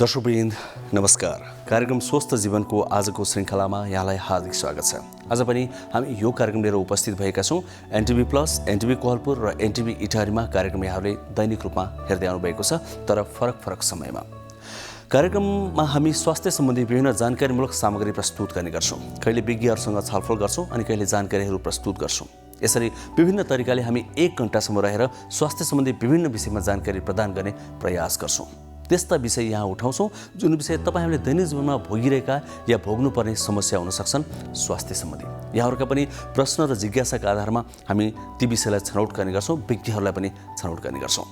दर्शकवृन्द नमस्कार। कार्यक्रम स्वस्थ जीवनको आजको श्रृङ्खलामा यहाँलाई हार्दिक स्वागत छ। आज पनि हामी यो कार्यक्रम लिएर उपस्थित भएका छौँ। एनटिभी प्लस, एनटिभी कोहलपुर र एनटिभी इटारीमा कार्यक्रम यहाँले दैनिक रूपमा हेर्दै आउनुभएको छ, तर फरक समयमा। कार्यक्रममा हामी स्वास्थ्य सम्बन्धी विभिन्न जानकारीमूलक सामग्री प्रस्तुत गर्ने गर्छौँ। कहिले विज्ञहरूसँग छलफल गर्छौँ अनि कहिले जानकारीहरू प्रस्तुत गर्छौँ। यसरी विभिन्न तरिकाले हामी 1 घण्टासम्म रहेर स्वास्थ्य सम्बन्धी विभिन्न विषयमा जानकारी प्रदान गर्ने प्रयास गर्छौँ। त्यस्ता विषय यहाँ उठाउँछौँ जुन विषय तपाईँ हामीले दैनिक जीवनमा भोगिरहेका या भोग्नुपर्ने समस्या हुन सक्छन् स्वास्थ्य सम्बन्धी। यहाँहरूका पनि प्रश्न र जिज्ञासाका आधारमा हामी ती विषयलाई छनौट गर्ने गर्छौँ, विज्ञहरूलाई पनि छनौट गर्ने गर्छौँ।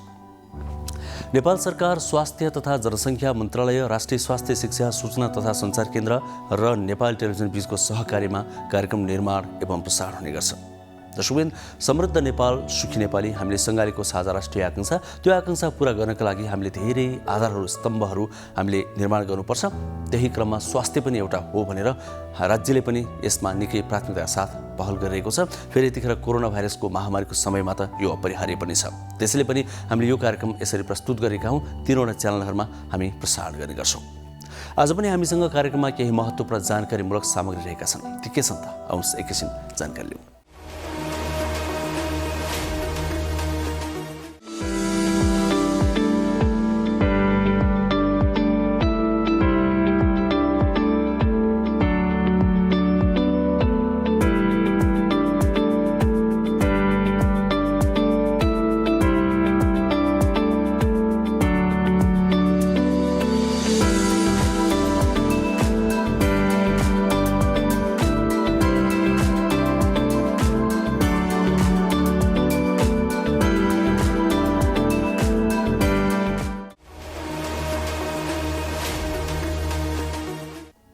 नेपाल सरकार स्वास्थ्य तथा जनसङ्ख्या मन्त्रालय, राष्ट्रिय स्वास्थ्य शिक्षा सूचना तथा सञ्चार केन्द्र र नेपाल टेलिभिजन बीचको सहकार्यमा कार्यक्रम निर्माण एवं प्रसारण हुने गर्छ। दर्शकवृन्द, समृद्ध नेपाल सुखी नेपाली हामीले सङ्घालेको साझा राष्ट्रिय आकाङ्क्षा, त्यो आकाङ्क्षा पूरा गर्नका लागि हामीले धेरै आधारहरू, स्तम्भहरू हामीले निर्माण गर्नुपर्छ। त्यही क्रममा स्वास्थ्य पनि एउटा हो भनेर राज्यले पनि यसमा निकै प्राथमिकताका साथ पहल गरिरहेको छ। फेरि यतिखेर कोरोना भाइरसको महामारीको समयमा त यो अपरिहार्य पनि छ। त्यसैले पनि हामीले यो कार्यक्रम यसरी प्रस्तुत गरेका हौँ। 3वटा च्यानलहरूमा हामी प्रसारण गर्ने गर्छौँ। आज पनि हामीसँग कार्यक्रममा केही महत्त्वपूर्ण जानकारीमूलक सामग्री रहेका छन्। ती के छन् त? आउनुहोस् एकैछिन जानकारी लिउँ।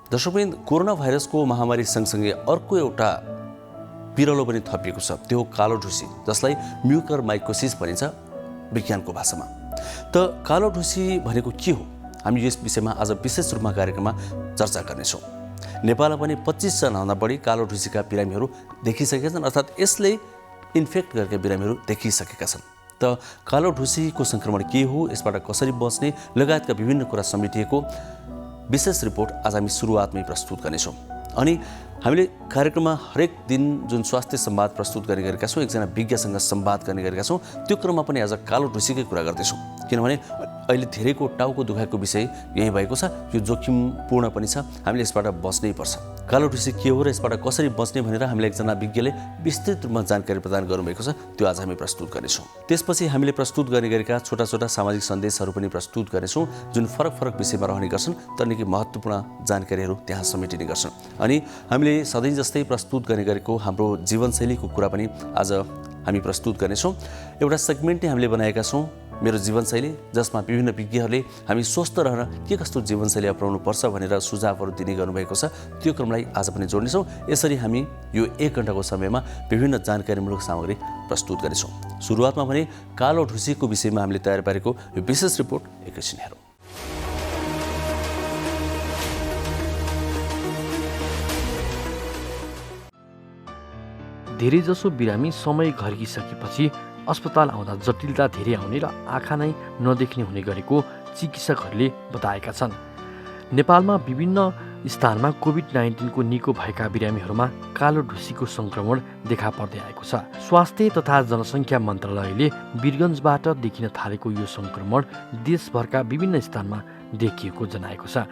दर्शकवृन्द, कोरोना भाइरसको महामारी सँगसँगै अर्को एउटा पिरलो पनि थपिएको छ। त्यो कालो ढुसी, जसलाई म्युकरमाइकोसिस भनिन्छ विज्ञानको भाषामा। त कालो ढुसी भनेको के हो? हामी यस विषयमा आज विशेष रूपमा कार्यक्रममा चर्चा गर्नेछौँ। नेपालमा पनि 25 जनाभन्दा बढी कालो ढुसीका बिरामीहरू देखिसकेका छन्, अर्थात् यसले इन्फेक्ट गरेका बिरामीहरू देखिसकेका छन्। त कालो ढुसीको सङ्क्रमण के हो, यसबाट कसरी बच्ने लगायतका विभिन्न कुरा समेटिएको विशेष रिपोर्ट आज हामी सुरुवातमै प्रस्तुत गर्नेछौँ। अनि हामीले कार्यक्रममा हरेक दिन जुन स्वास्थ्य संवाद प्रस्तुत गर्ने गरेका छौँ, एकजना विज्ञसँग संवाद गर्ने गरेका छौँ, त्यो क्रममा पनि आज कालो ढुसीकै कुरा गर्दैछौँ। किनभने अहिले धेरैको टाउको दुखाइको विषय यही भएको छ। यो जोखिमपूर्ण पनि छ, हामीले यसबाट बच्नै पर्छ। कालो ढुसी के हो र यसबाट कसरी बच्ने भनेर हामीले एकजना विज्ञले विस्तृत रूपमा जानकारी प्रदान गर्नुभएको छ। त्यो आज हामी प्रस्तुत गर्नेछौँ। त्यसपछि हामीले प्रस्तुत गर्ने गरेका छोटा छोटा सामाजिक सन्देशहरू पनि प्रस्तुत गर्नेछौँ, जुन फरक विषयमा रहने गर्छन्, तर निकै महत्त्वपूर्ण जानकारीहरू त्यहाँ समेटिने गर्छन्। अनि हामीले सधैँ जस्तै प्रस्तुत गर्ने गरेको हाम्रो जीवनशैलीको कुरा पनि आज हामी प्रस्तुत गर्नेछौँ। एउटा सेगमेन्ट नै हामीले बनाएका छौँ, मेरो जीवनशैली, जसमा विभिन्न विज्ञहरूले हामी स्वस्थ रहेर के कस्तो जीवनशैली अपनाउनु पर्छ भनेर सुझावहरू दिने गर्नुभएको छ। त्यो क्रमलाई आज पनि जोड्नेछौँ। यसरी हामी यो 1 घण्टाको समयमा विभिन्न जानकारीमूलक सामग्री प्रस्तुत गर्नेछौँ। सुरुवातमा भने कालो ढुसीको विषयमा हामीले तयार पारेको यो विशेष रिपोर्ट एकैछिन हेरौँ। धेरैजसो बिरामी समय घर्किसकेपछि अस्पताल आउँदा जटिलता धेरै आउने र आँखा नै नदेख्ने हुने गरेको चिकित्सकहरूले बताएका छन्। नेपालमा विभिन्न स्थानमा कोभिड-19 को निको भएका बिरामीहरूमा कालो ढुसीको सङ्क्रमण देखा पर्दै आएको छ। स्वास्थ्य तथा जनसङ्ख्या मन्त्रालयले वीरगञ्जबाट देखिन थालेको यो सङ्क्रमण देशभरका विभिन्न स्थानमा देखिएको जनाएको छ।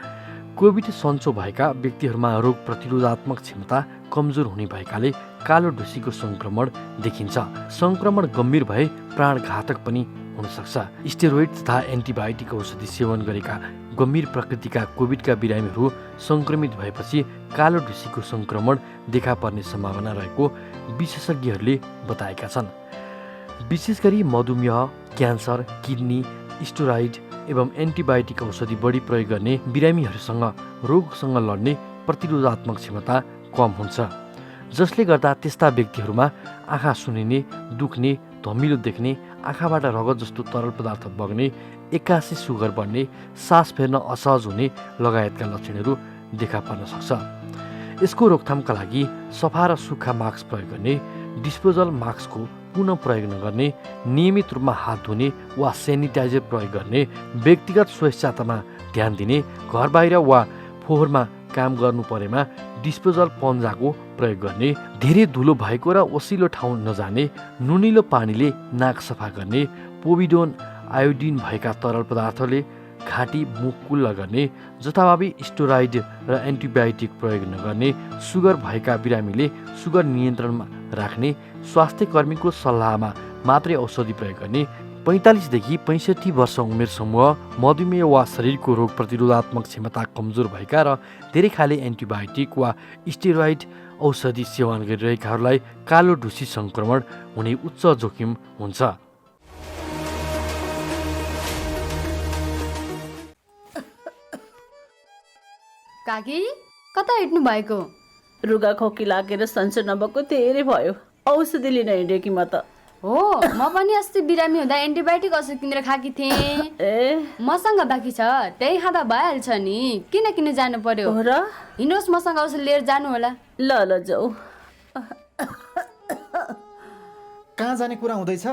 कोभिड सन्चो भएका व्यक्तिहरूमा रोग प्रतिरोधात्मक क्षमता कमजोर हुने भएकाले कालो ढुसीको सङ्क्रमण देखिन्छ। सङ्क्रमण गम्भीर भए प्राणघातक पनि हुन सक्छ। स्टेरोइड तथा एन्टिबायोटिक औषधि सेवन गरेका गम्भीर प्रकृतिका कोभिडका बिरामीहरू सङ्क्रमित भएपछि कालो ढुसीको सङ्क्रमण देखा पर्ने सम्भावना रहेको विशेषज्ञहरूले बताएका छन्। विशेष गरी मधुमेह, क्यान्सर, किडनी, स्टेरोइड एवं एन्टिबायोटिक औषधि बढी प्रयोग गर्ने बिरामीहरूसँग रोगसँग लड्ने प्रतिरोधात्मक क्षमता कम हुन्छ, जसले गर्दा त्यस्ता व्यक्तिहरूमा आँखा सुनिने, दुख्ने, धमिलो देख्ने, आँखाबाट रगत जस्तो तरल पदार्थ बग्ने, एक्कासी सुगर बढ्ने, सास फेर्न असहज हुने लगायतका लक्षणहरू देखा पर्न सक्छ। यसको रोकथामका लागि सफा र सुक्खा मास्क प्रयोग गर्ने, डिस्पोजल मास्कको पुनः प्रयोग नगर्ने, नियमित रूपमा हात धुने वा सेनिटाइजर प्रयोग गर्ने, व्यक्तिगत स्वच्छतामा ध्यान दिने, घर बाहिर वा फोहोरमा काम गर्नु परेमा डिस्पोजल पन्जाको प्रयोग गर्ने, धेरै धुलो भएको र ओसिलो ठाउँ नजाने, नुनिलो पानीले नाक सफा गर्ने, पोभिडोन आयोडिन भएका तरल पदार्थले घाँटी मुख कुल्ला गर्ने, जथाभावी स्टेरोइड र एन्टिबायोटिक प्रयोग नगर्ने, सुगर भएका बिरामीले सुगर नियन्त्रणमा राख्ने, स्वास्थ्य कर्मीको सल्लाहमा मात्रै औषधि प्रयोग गर्ने, 45 देखि 65 वर्ष उमेर समूह, मधुमेह वा शरीरको रोग प्रतिरोधात्मक क्षमता कमजोर भएका र धेरै खाले एन्टिबायोटिक वा स्टेरोइड औषधि सेवन गरिरहेकाहरूलाई कालो ढुसी सङ्क्रमण हुने उच्च जोखिम हुन्छ। काकी कता हिँड्नु भएको? रुगा खोकी लागेर सन्चो नभएको धेरै भयो, औषधि लिन हिँडेँ कि म त। हो, म पनि अस्ति बिरामी हुँदा एन्टिबायोटिक औषधि किनेर खाकी थिएँ। मसँग बाँकी छ, त्यही खाँदा भइहाल्छ नि, किन किन जानु पर्यो र? हिँड्नुहोस्, मसँग औषधि लिएर जानु होला। ल ल जाऊ। कहाँ जाने कुरा हुँदैछ?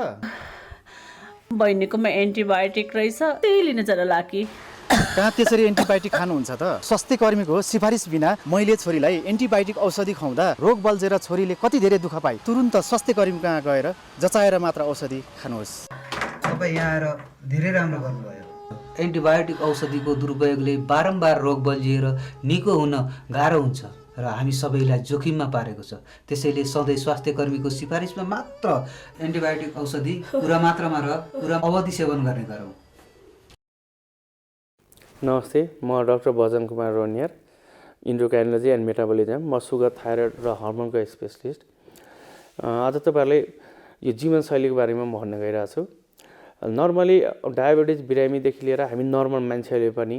बहिनीकोमा एन्टिबायोटिक रहेछ, त्यही लिन जरा लाकी। कहाँ त्यसरी एन्टिबायोटिक खानुहुन्छ त? स्वास्थ्य कर्मीको सिफारिस बिना मैले छोरीलाई एन्टिबायोटिक औषधि खुवाउँदा रोग बल्झेर छोरीले कति धेरै दुःख पाए। तुरुन्त स्वास्थ्य कर्मी कहाँ गएर जचाएर मात्र औषधि खानुहोस्। तपाईँ यहाँ आएर धेरै राम्रो गर्नुभयो। एन्टिबायोटिक औषधिको दुरुपयोगले बारम्बार रोग बल्झिएर निको हुन गाह्रो हुन्छ र हामी सबैलाई जोखिममा पारेको छ। त्यसैले सधैँ स्वास्थ्य कर्मीको सिफारिसमा मात्र एन्टिबायोटिक औषधि पुरा मात्रामा र पुरा अवधि सेवन गर्ने गरौँ। नमस्ते, म doctor Bhajan Kumar Roniyar, endocrinology and metabolism. म सुगर, थाइरोइड र हर्मोनको स्पेसलिस्ट। आज तपाईँहरूले यो जीवनशैलीको बारेमा म भन्न गइरहेको छु। नर्मली डायबिटिज बिरामीदेखि लिएर हामी नर्मल मान्छेहरूले पनि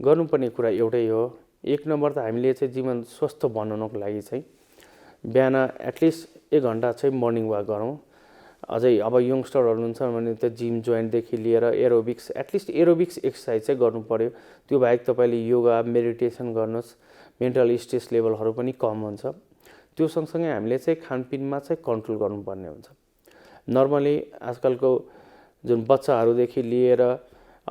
गर्नुपर्ने कुरा एउटै हो। एक नम्बर त हामीले चाहिँ जीवन स्वस्थ बनाउनको लागि चाहिँ बिहान एटलिस्ट 1 घन्टा चाहिँ मर्निङ वाक गरौँ। अझै अब यङ्स्टरहरू हुनुहुन्छ भने त जिम जोइन्टदेखि लिएर एरोबिक्स, एटलिस्ट एरोबिक्स एक्सर्साइज चाहिँ गर्नु पर्यो। त्यो बाहेक तपाईँले योगा, मेडिटेसन गर्नुहोस्, मेन्टल स्ट्रेस लेभलहरू पनि कम हुन्छ। त्यो सँगसँगै हामीले चाहिँ खानपिनमा चाहिँ कन्ट्रोल गर्नुपर्ने हुन्छ। नर्मली आजकलको जुन बच्चाहरूदेखि लिएर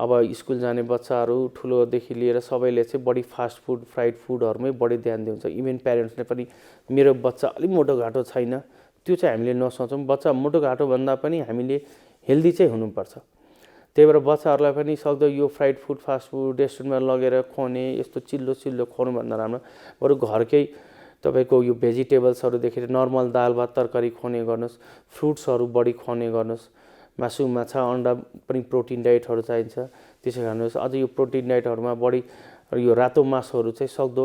अब स्कुल जाने बच्चाहरू, ठुलोदेखि लिएर सबैले चाहिँ बढी फास्ट फुड, फ्राइड फुडहरूमै बढी ध्यान दिन्छ। इभन प्यारेन्ट्सले पनि मेरो बच्चा अलिक मोटोघाटो छैन, त्यो चाहिँ हामीले नसोचौँ। बच्चा मोटोघाटो भन्दा पनि हामीले हेल्दी चाहिँ हुनुपर्छ। त्यही भएर बच्चाहरूलाई पनि सक्दो यो फ्राइड फुड, फास्ट फुड रेस्टुरेन्टमा लगेर खुवाउने, यस्तो चिल्लो खुवाउनुभन्दा राम्रो बरु घरकै तपाईँको यो भेजिटेबल्सहरूदेखि नर्मल दाल भात तरकारी खुवाउने गर्नुहोस्, फ्रुट्सहरू बढी खुवाउने गर्नुहोस्। मासु, माछा, अन्डा पनि प्रोटिन डाइटहरू चाहिन्छ, त्यसै खानुहोस्। अझ यो प्रोटिन डाइटहरूमा बढी यो रातो मासुहरू चाहिँ सक्दो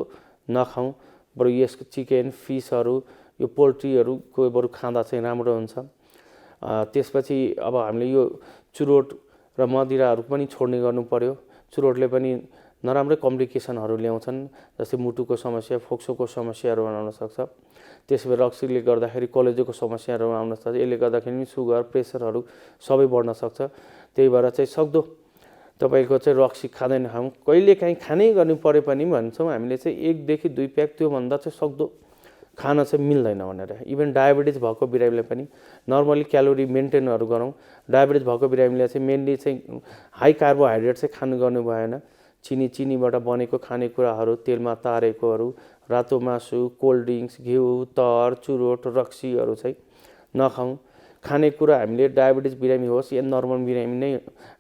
नखाउँ, बरु यसको चिकन, फिसहरू, यो पोल्ट्रीहरूको बरु खाँदा चाहिँ राम्रो हुन्छ। त्यसपछि अब हामीले यो चुरोट र मदिराहरू पनि छोड्ने गर्नु पर्यो। चुरोटले पनि नराम्रै कम्प्लिकेसनहरू ल्याउँछन्, जस्तै मुटुको समस्या, फोक्सोको समस्याहरू आउन सक्छ। त्यसपछि रक्सीले गर्दाखेरि कलेजोको समस्याहरू आउन सक्छ। यसले गर्दाखेरि सुगर, प्रेसरहरू सबै बढ्न सक्छ। त्यही भएर चाहिँ सक्दो तपाईँको चाहिँ रक्सी खाँदैन खाउँ, कहिलेकाहीँ खानै गर्नु पऱ्यो पनि भन्छौँ हामीले चाहिँ 1 देखि 2 प्याक, त्योभन्दा चाहिँ सक्दो खान चाहिँ मिल्दैन भनेर। इभन डायबिटिज भएको बिरामीले पनि नर्मली क्यालोरी मेन्टेनहरू गरौँ। डायबिटिज भएको बिरामीले चाहिँ मेनली चाहिँ हाई कार्बोहाइड्रेट चाहिँ खानु गर्नु भएन। चिनीबाट बनेको खानेकुराहरू, तेलमा तारेकोहरू, रातो मासु, कोल्ड ड्रिङ्क्स, घिउ, तर, चुरोट, रक्सीहरू चाहिँ नखाउँ। खानेकुरा हामीले डायबिटिज बिरामी होस् या नर्मल बिरामी नै,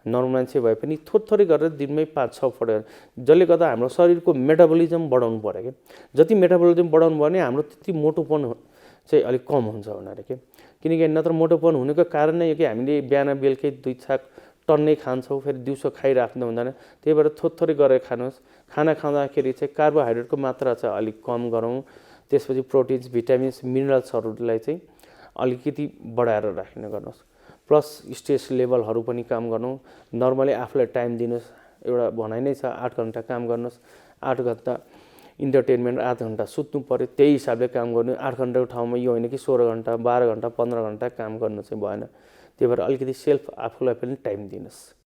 नर्मल मान्छे भए पनि थोरै गरेर दिनमै 5-6 पल्ट, जसले गर्दा हाम्रो शरीरको मेटाबोलिजम बढाउनु पऱ्यो क्या। जति मेटाबोलिजम बढाउनु भयो भने हाम्रो त्यति मोटोपन चाहिँ अलिक कम हुन्छ भनेर के। किनकि नत्र मोटोपन हुनुको कारण नै हो कि हामीले बिहान बेलुकै 2 छाक टन्नै खान्छौँ, फेरि दिउँसो खाइराख्नु हुँदैन। त्यही भएर थोरै गरेर खानुहोस्। खाना खाँदाखेरि चाहिँ कार्बोहाइड्रेटको मात्रा चाहिँ अलिक कम गरौँ। त्यसपछि प्रोटिन्स, भिटामिन्स, मिनरल्सहरूलाई चाहिँ अलिकति बढाएर राख्ने गर्नुहोस्। प्लस स्ट्रेस लेभलहरू पनि काम गर्नु। नर्मली आफूलाई टाइम दिनुहोस्। एउटा भनाइ नै छ 8 घन्टा काम गर्नुहोस्, 8 घन्टा इन्टरटेनमेन्ट, 8 घन्टा सुत्नु पऱ्यो। त्यही हिसाबले काम गर्नु। 8 घन्टाको ठाउँमा यो होइन कि 16 घन्टा, 12 घन्टा, 15 घन्टा काम गर्नु चाहिँ भएन। त्यही भएर अलिकति सेल्फ आफूलाई पनि टाइम दिनुहोस्।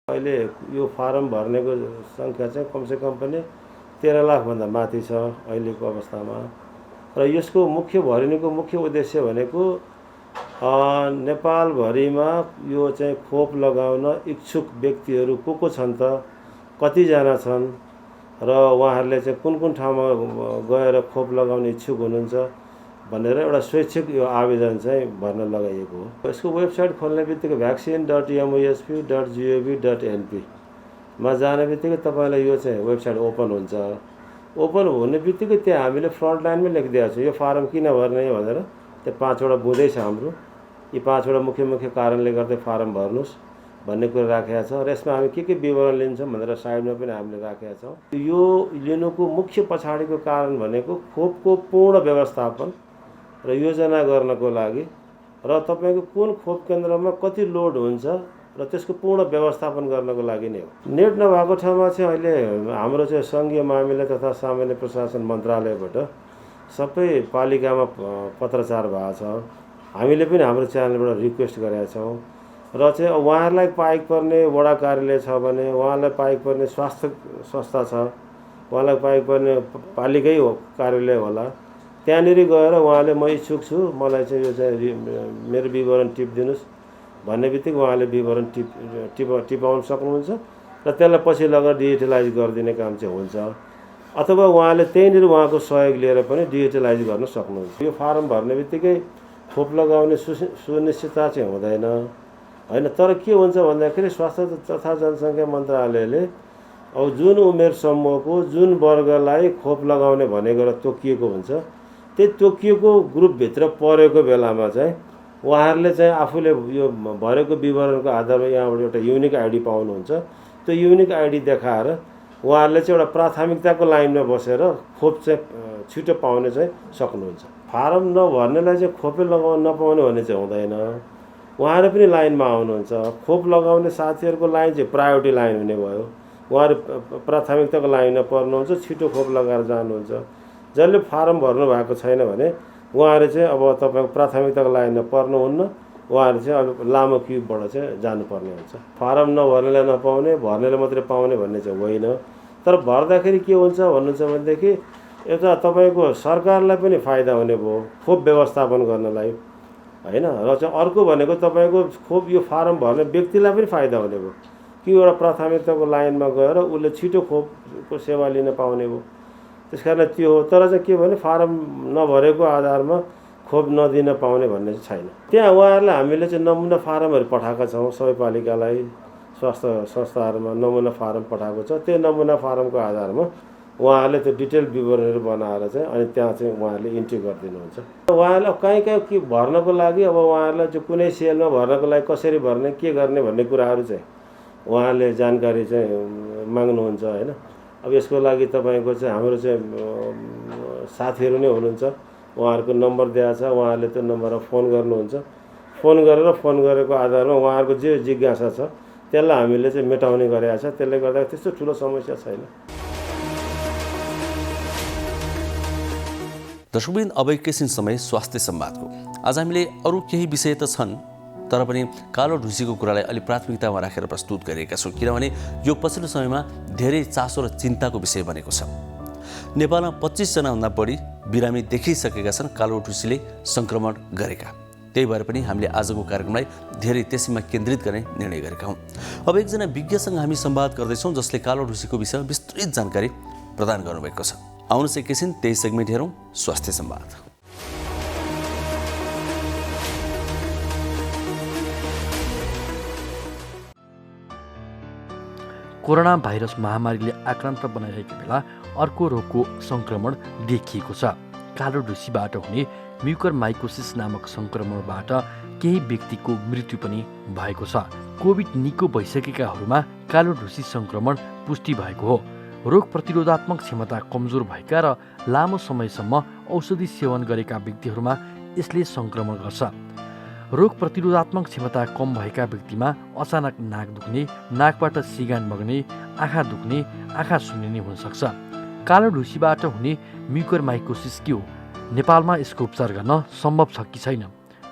अहिले यो फारम भर्नेको सङ्ख्या चाहिँ कमसेकम पनि 13 लाखभन्दा माथि छ अहिलेको अवस्थामा। र यसको भरिनुको मुख्य उद्देश्य भनेको नेपालभरिमा यो चाहिँ खोप लगाउन इच्छुक व्यक्तिहरू को छन् त, कतिजना छन् र उहाँहरूले चाहिँ कुन कुन ठाउँमा गएर खोप लगाउने इच्छुक हुनुहुन्छ भनेर एउटा स्वैच्छिक यो आवेदन चाहिँ भर्न लगाइएको हो। यसको वेबसाइट खोल्ने बित्तिकै vaccine.musp.gov.np मा जाने बित्तिकै तपाईँलाई यो चाहिँ वेबसाइट ओपन हुन्छ। ओपन हुने बित्तिकै त्यहाँ हामीले फ्रन्ट लाइनमै लेखिदिएको छ यो फारम किन भर्ने भनेर। त्यो 5वटा बुँदै छ हाम्रो, यी 5वटा मुख्य कारणले गर्दा फारम भर्नुहोस् भन्ने कुरा राखेका छ र यसमा हामी के विवरण लिन्छौँ भनेर साइडमा पनि हामीले राखेका छौँ। यो लिनुको मुख्य पछाडिको कारण भनेको खोपको पूर्ण व्यवस्थापन र योजना गर्नको लागि र तपाईँको कुन खोप केन्द्रमा कति लोड हुन्छ र त्यसको पूर्ण व्यवस्थापन गर्नको लागि नै हो। नेट नभएको ठाउँमा चाहिँ अहिले हाम्रो चाहिँ सङ्घीय मामिला तथा सामान्य प्रशासन मन्त्रालयबाट सबै पालिकामा पत्रचार भएको छ। हामीले पनि हाम्रो च्यानलबाट रिक्वेस्ट गरेका छौँ र चाहिँ उहाँहरूलाई पाइक पर्ने वडा कार्यालय छ भने, उहाँलाई पाइक पर्ने स्वास्थ्य संस्था छ, उहाँलाई पाइक पर्ने पालिकै हो कार्यालय होला, त्यहाँनिर गएर उहाँले म इच्छुक छु, मलाई चाहिँ यो चाहिँ मेरो विवरण टिपिदिनुहोस् भन्ने बित्तिकै उहाँले विवरण टिपाउन सक्नुहुन्छ र त्यसलाई पछि लगेर डिजिटलाइज गरिदिने काम चाहिँ हुन्छ। अथवा उहाँले त्यहीँनिर उहाँको सहयोग लिएर पनि डिजिटलाइज गर्न सक्नुहुन्छ। यो फारम भर्ने बित्तिकै खोप लगाउने सुनिश्चितता चाहिँ हुँदैन होइन। तर के हुन्छ भन्दाखेरि स्वास्थ्य तथा जनसङ्ख्या मन्त्रालयले अब जुन उमेर समूहको जुन वर्गलाई खोप लगाउने भनेर तोकिएको हुन्छ, त्यही तोकिएको ग्रुपभित्र परेको बेलामा चाहिँ उहाँहरूले चाहिँ आफूले यो भरेको विवरणको आधारमा यहाँबाट एउटा युनिक आइडी पाउनुहुन्छ। त्यो युनिक आइडी देखाएर उहाँहरूले चाहिँ एउटा प्राथमिकताको लाइनमा बसेर खोप चाहिँ छिटो पाउने चाहिँ सक्नुहुन्छ। फारम नभर्नेलाई चाहिँ खोपै लगाउन नपाउने भन्ने चाहिँ हुँदैन। उहाँहरू पनि लाइनमा आउनुहुन्छ। खोप लगाउने साथीहरूको लाइन चाहिँ प्रायोरिटी लाइन हुने भयो। उहाँहरू प्राथमिकताको लाइनमा पर्नुहुन्छ, छिटो खोप लगाएर जानुहुन्छ। जसले फारम भर्नु भएको छैन भने उहाँहरू चाहिँ अब तपाईँको प्राथमिकताको लाइनमा पर्नुहुन्न, उहाँहरू चाहिँ अब लामो क्युबाट चाहिँ जानुपर्ने हुन्छ। फारम नभर्नेलाई नपाउने, भर्नेले मात्रै पाउने भन्ने चाहिँ होइन। तर भर्दाखेरि के हुन्छ भन्नुहुन्छ भनेदेखि एउटा तपाईँको सरकारलाई पनि फाइदा हुने भयो खोप व्यवस्थापन गर्नलाई होइन। र चाहिँ अर्को भनेको तपाईँको खोप यो फारम भर्ने व्यक्तिलाई पनि फाइदा हुने भयो कि एउटा प्राथमिकताको लाइनमा गएर उसले छिटो खोपको सेवा लिन पाउने भयो। त्यस कारण त्यो हो। तर चाहिँ के भने फारम नभरेको आधारमा खोप नदिन पाउने भन्ने चाहिँ छैन। त्यहाँ उहाँहरूलाई हामीले चाहिँ नमुना फारमहरू पठाएका छौँ। सबै पालिकालाई स्वास्थ्य संस्थाहरूमा नमुना फारम पठाएको छ। त्यो नमुना फारमको आधारमा उहाँहरूले त्यो डिटेल विवरणहरू बनाएर चाहिँ अनि त्यहाँ चाहिँ उहाँहरूले इन्ट्री गरिदिनुहुन्छ। उहाँहरूले कहीँ के भर्नको लागि अब उहाँहरूलाई चाहिँ कुनै सेलमा भर्नको लागि कसरी भर्ने, के गर्ने भन्ने कुराहरू चाहिँ उहाँहरूले जानकारी चाहिँ माग्नुहुन्छ होइन। अब यसको लागि तपाईँको चाहिँ हाम्रो चाहिँ साथीहरू नै हुनुहुन्छ, उहाँहरूको नम्बर दिएको छ, उहाँहरूले त्यो नम्बरमा फोन गर्नुहुन्छ। फोन गरेको आधारमा उहाँहरूको जे जिज्ञासा छ त्यसलाई हामीले चाहिँ मेटाउने गरेका छ। त्यसले गर्दा त्यस्तो ठुलो समस्या छैन। दर्शकवृन्द, अब एकैछिन समय स्वास्थ्य संवादको। आज हामीले अरू केही विषय त छन् तर पनि कालो ढुसीको कुरालाई अलि प्राथमिकतामा राखेर प्रस्तुत गरिएका छौँ, किनभने यो पछिल्लो समयमा धेरै चासो र चिन्ताको विषय बनेको छ। नेपालमा 25 जनाभन्दा बढी बिरामी देखिसकेका छन् कालो ढुसीले सङ्क्रमण गरेका। त्यही भएर पनि हामीले आजको कार्यक्रमलाई धेरै त्यसैमा केन्द्रित गर्ने निर्णय गरेका हौँ। अब एकजना विज्ञसँग हामी संवाद गर्दैछौँ जसले कालो ढुसीको विषयमा विस्तृत जानकारी प्रदान गर्नुभएको छ। आउनुहोस् एकैछिन त्यही सेगमेन्ट हेरौँ, स्वास्थ्य संवाद। कोरोना भाइरस महामारीले आक्रान्त बनाइरहेको बेला अर्को रोगको सङ्क्रमण देखिएको छ। कालो ढुसीबाट हुने म्युकरमाइकोसिस नामक सङ्क्रमणबाट केही व्यक्तिको मृत्यु पनि भएको छ। कोभिड निको भइसकेकाहरूमा कालो ढुसी सङ्क्रमण पुष्टि भएको हो। रोग प्रतिरोधात्मक क्षमता कमजोर भएका र लामो समयसम्म औषधि सेवन गरेका व्यक्तिहरूमा यसले सङ्क्रमण गर्छ। रोग प्रतिरोधात्मक क्षमता कम भएका व्यक्तिमा अचानक नाक दुख्ने, नाकबाट सिगान बग्ने, आँखा दुख्ने, आँखा सुन्निने हुन सक्छ। कालो ढुसीबाट हुने म्युकरमाइकोसिस के हो? नेपालमा यसको उपचार गर्न सम्भव छ कि छैन?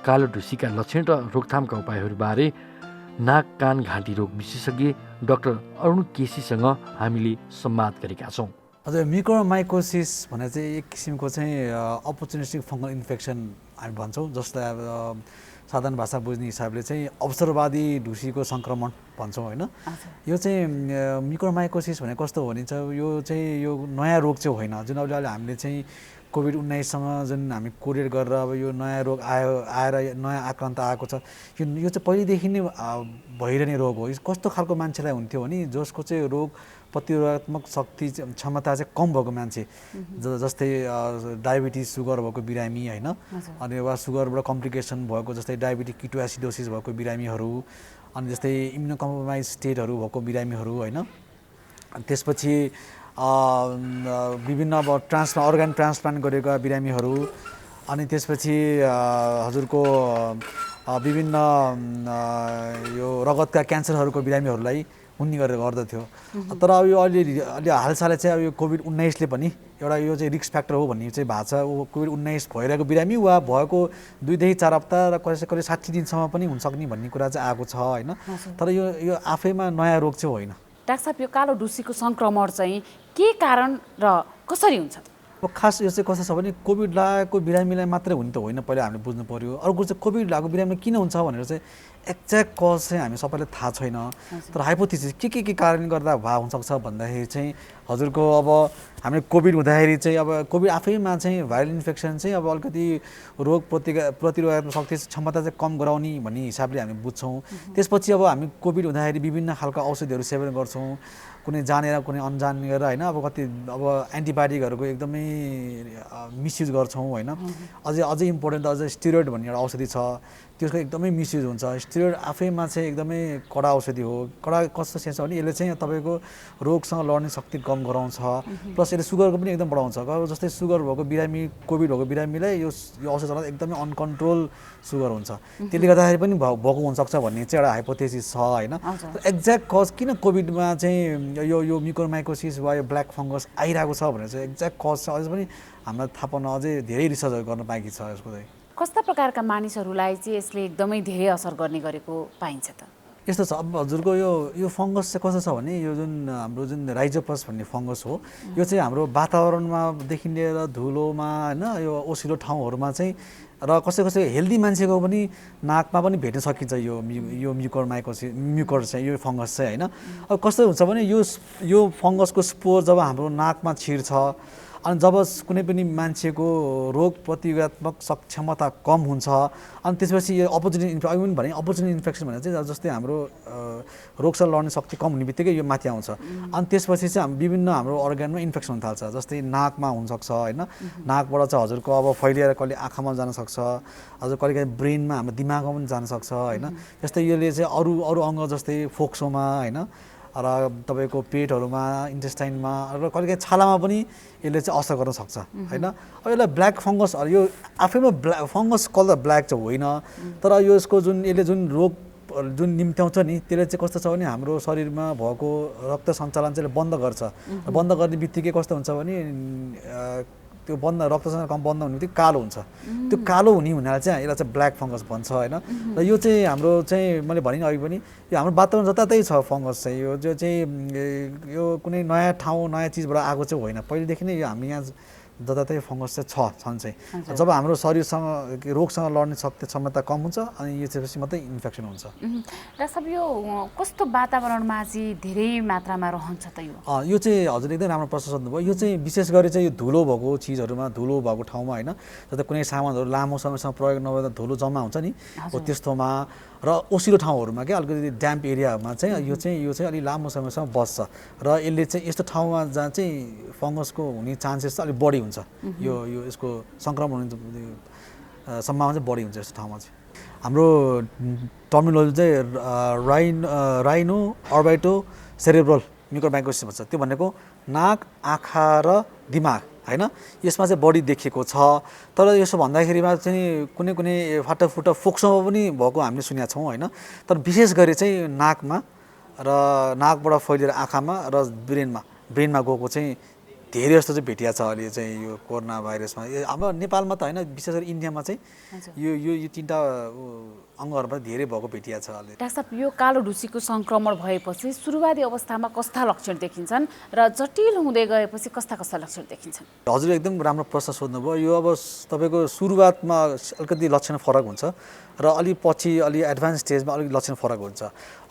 कालो ढुसीका लक्षण र रोकथामका उपायहरूबारे नाक कान घाँटी रोग विशेषज्ञ डाक्टर अरुण केसीसँग हामीले संवाद गरेका छौँ। हजुर, म्युकरमाइकोसिस भने चाहिँ एक किसिमको चाहिँ अपर्चुनिस्टिक फङ्गल इन्फेक्सन हामी भन्छौँ, जसलाई अब साधारण भाषा बुझ्ने हिसाबले चाहिँ अवसरवादी ढुसीको सङ्क्रमण भन्छौँ होइन। यो चाहिँ म्युकोरमाइकोसिस भनेको कस्तो हो भने चाहिँ यो चाहिँ यो नयाँ रोग चाहिँ होइन, जुन अब अहिले हामीले चाहिँ कोभिड-19सँग जुन हामी कोरिलेट गरेर अब यो नयाँ रोग आएर नयाँ आक्रान्त आएको छ, यो चाहिँ पहिलेदेखि नै भइरहने रोग हो। कस्तो खालको मान्छेलाई हुन्थ्यो भने जसको चाहिँ रोग प्रतिरोधात्मक शक्ति क्षमता चाहिँ कम भएको मान्छे, जस्तै डायबिटिज सुगर भएको बिरामी होइन, अनि वा सुगरबाट कम्प्लिकेसन भएको जस्तै डायबिटिक किटोएसिडोसिस भएको बिरामीहरू, अनि जस्तै इम्युनोकम्प्रोमाइज स्टेटहरू भएको बिरामीहरू होइन। त्यसपछि विभिन्न अब अर्गान ट्रान्सप्लान्ट गरेका बिरामीहरू, अनि त्यसपछि हजुरको विभिन्न यो रगतका क्यान्सरहरूको बिरामीहरूलाई हुने गरेर गर्दथ्यो। तर अब यो अलि हालसालै चाहिँ अब यो कोभिड-19ले पनि एउटा यो चाहिँ रिस्क फ्याक्टर हो भन्ने चाहिँ भएको छ। कोभिड-19 भइरहेको बिरामी वा भएको 2 देखि 4 हप्ता र कहिले 60 दिनसम्म पनि हुनसक्ने भन्ने कुरा चाहिँ आएको छ होइन। तर यो आफैमा नयाँ रोग चाहिँ होइन। डाक्टर साहब, यो कालो ढुसीको सङ्क्रमण चाहिँ के कारण र कसरी हुन्छ? अब खास यो चाहिँ कस्तो छ भने कोभिड लागेको बिरामीलाई मात्रै हुने त होइन, पहिला हामीले बुझ्नु पर्यो। अर्को चाहिँ कोभिड लागेको बिरामी किन हुन्छ भनेर चाहिँ एक्ज्याक्ट कज चाहिँ हामी सबैलाई थाहा छैन। तर हाइपोथेसिस के कारणले गर्दा हुनसक्छ भन्दाखेरि चाहिँ हजुरको अब हामीले कोभिड हुँदाखेरि चाहिँ अब कोभिड आफैमा चाहिँ भाइरल इन्फेक्सन चाहिँ अब अलिकति रोग प्रतिरोधात्मक शक्ति क्षमता चाहिँ कम गराउने भन्ने हिसाबले हामी बुझ्छौँ। त्यसपछि अब हामी कोभिड हुँदाखेरि विभिन्न खालका औषधिहरू सेवन गर्छौँ, कुनै जानेर कुनै अनजानेर होइन। अब एन्टिबायोटिकहरूको एकदमै मिसयुज गर्छौँ होइन। अझै इम्पोर्टेन्ट अझै स्टेरोइड भन्ने एउटा औषधि छ, त्यसको एकदमै मिसयुज हुन्छ। स्टेरोइड आफैमा चाहिँ एकदमै कडा औषधि हो। कडा कस्तो सेन्स हो भने यसले चाहिँ तपाईँको रोगसँग लड्ने शक्ति कम गराउँछ, प्लस यसले सुगरको पनि एकदम बढाउँछ। जस्तै सुगर भएको बिरामी, कोभिड भएको बिरामीलाई यो औषध चलाउँदा एकदमै अनकन्ट्रोल सुगर हुन्छ, त्यसले गर्दाखेरि पनि भएको हुनसक्छ भन्ने चाहिँ एउटा हाइपोथेसिस छ होइन। एक्ज्याक्ट कज किन कोभिडमा चाहिँ यो म्युकोरमाइकोसिस वा यो ब्ल्याक फङ्गस आइरहेको छ भनेर चाहिँ एक्ज्याक्ट कज चाहिँ अझै पनि हामीलाई थाहा पाउन अझै धेरै रिसर्चहरू गर्न बाँकी छ यसको चाहिँ। कस्ता प्रकारका मानिसहरूलाई चाहिँ यसले एकदमै धेरै असर गर्ने गरेको पाइन्छ त? यस्तो छ, अब हजुरको यो फङ्गस चाहिँ कस्तो छ भने यो जुन हाम्रो जुन राइजोपस भन्ने फङ्गस हो, यो चाहिँ हाम्रो वातावरणमादेखि लिएर धुलोमा होइन, यो ओसिलो ठाउँहरूमा चाहिँ र कसै हेल्दी मान्छेको पनि नाकमा पनि भेट्न सकिन्छ यो म्युकर चाहिँ यो फङ्गस चाहिँ होइन। अब कस्तो हुन्छ भने यो फङ्गसको स्पोर जब हाम्रो नाकमा छिर्छ, अनि जब कुनै पनि मान्छेको रोग प्रतिरोधात्मक क्षमता कम हुन्छ, अनि त्यसपछि यो अपोर्चुनिटी इन्फेक्सन भनेर चाहिँ जस्तै हाम्रो रोगसँग लड्ने शक्ति कम हुने बित्तिकै यो माथि आउँछ। अनि त्यसपछि चाहिँ विभिन्न हाम्रो अर्ग्यानमा इन्फेक्सन हुन थाल्छ, जस्तै नाकमा हुनसक्छ होइन। नाकबाट चाहिँ हजुरको अब फैलिएर कहिले आँखामा जानसक्छ, हजुर कहिले ब्रेनमा हाम्रो दिमागमा पनि जानसक्छ होइन। जस्तै यसले चाहिँ अरू अङ्ग जस्तै फोक्सोमा होइन, र तपाईँको पेटहरूमा, इन्टेस्टाइनमा र कहिले छालामा पनि यसले चाहिँ असर गर्न सक्छ होइन। अब यसलाई ब्ल्याक फङ्गस, यो आफैमा फङ्गस कलर ब्ल्याक चाहिँ होइन, तर यसको यसले जुन रोग जुन निम्त्याउँछ नि, त्यसले चाहिँ कस्तो छ भने हाम्रो शरीरमा भएको रक्त सञ्चालन चाहिँ बन्द गर्छ। बन्द गर्ने बित्तिकै कस्तो हुन्छ भने त्यो रक्त सञ्चालन कम बन्द हुने बित्तिकै कालो हुन्छ। त्यो कालो हुने हुनाले चाहिँ यसलाई चाहिँ ब्ल्याक फङ्गस भन्छ होइन। र यो चाहिँ हाम्रो चाहिँ मैले भने अघि पनि यो हाम्रो वातावरण जताततै छ फङ्गस चाहिँ। यो चाहिँ यो कुनै नयाँ ठाउँ नयाँ चिजबाट आएको चाहिँ होइन, पहिलेदेखि नै यो हामी यहाँ जताततै फङ्गस चाहिँ छन् चाहिँ। जब हाम्रो शरीरसँग रोगसँग लड्ने शक्ति क्षमता कम हुन्छ अनि यो चाहिँ मात्रै इन्फेक्सन हुन्छ। डाक्टर साहब, यो कस्तो वातावरणमा चाहिँ धेरै मात्रामा रहन्छ त? यो चाहिँ हजुर एकदम राम्रो प्रश्न सोध्नुभयो। यो चाहिँ विशेष गरी चाहिँ यो धुलो भएको चिजहरूमा, धुलो भएको ठाउँमा होइन, जस्तै कुनै सामानहरू लामो समयसम्म प्रयोग नभएर धुलो जम्मा हुन्छ नि, हो त्यस्तोमा र ओसिलो ठाउँहरूमा क्या अलिकति ड्याम्प एरियामा चाहिँ यो चाहिँ अलिक लामो समयसम्म बस्छ र यसले चाहिँ यस्तो ठाउँमा जहाँ चाहिँ फङ्गसको हुने चान्सेस चाहिँ अलिक बढी हुन्छ। यो यसको सङ्क्रमण हुने सम्भावना चाहिँ बढी हुन्छ यस्तो ठाउँमा चाहिँ। हाम्रो टर्मिनोलोजी चाहिँ राइनो अर्बाइटो सेरेब्रल म्युकोरमाइकोसिस भन्छ। त्यो भनेको नाक, आँखा र दिमाग होइन, यसमा चाहिँ बढी देखिएको छ। तर यसो भन्दाखेरिमा चाहिँ कुनै फाटाफुटा फोक्सोमा पनि भएको हामीले सुनेका छौँ होइन। तर विशेष गरी चाहिँ नाकमा र नाकबाट फैलिएर आँखामा र ब्रेनमा गएको चाहिँ धेरै जस्तो चाहिँ भेटिया छ अहिले चाहिँ यो कोरोना भाइरसमा हाम्रो नेपालमा त होइन विशेष गरी इन्डियामा चाहिँ यो तिनवटा अङ्गहरूमा धेरै भएको भेटिया छ अहिले। डाक्टर साहब यो कालो ढुसीको सङ्क्रमण भएपछि सुरुवाती अवस्थामा कस्ता लक्षण देखिन्छन् र जटिल हुँदै गएपछि कस्ता कस्ता लक्षण देखिन्छन्? हजुर एकदम राम्रो प्रश्न सोध्नुभयो। यो अब तपाईँको सुरुवातमा अलिकति लक्षण फरक हुन्छ र अलि पछि अलि एडभान्स स्टेजमा अलिक लक्षण फरक हुन्छ।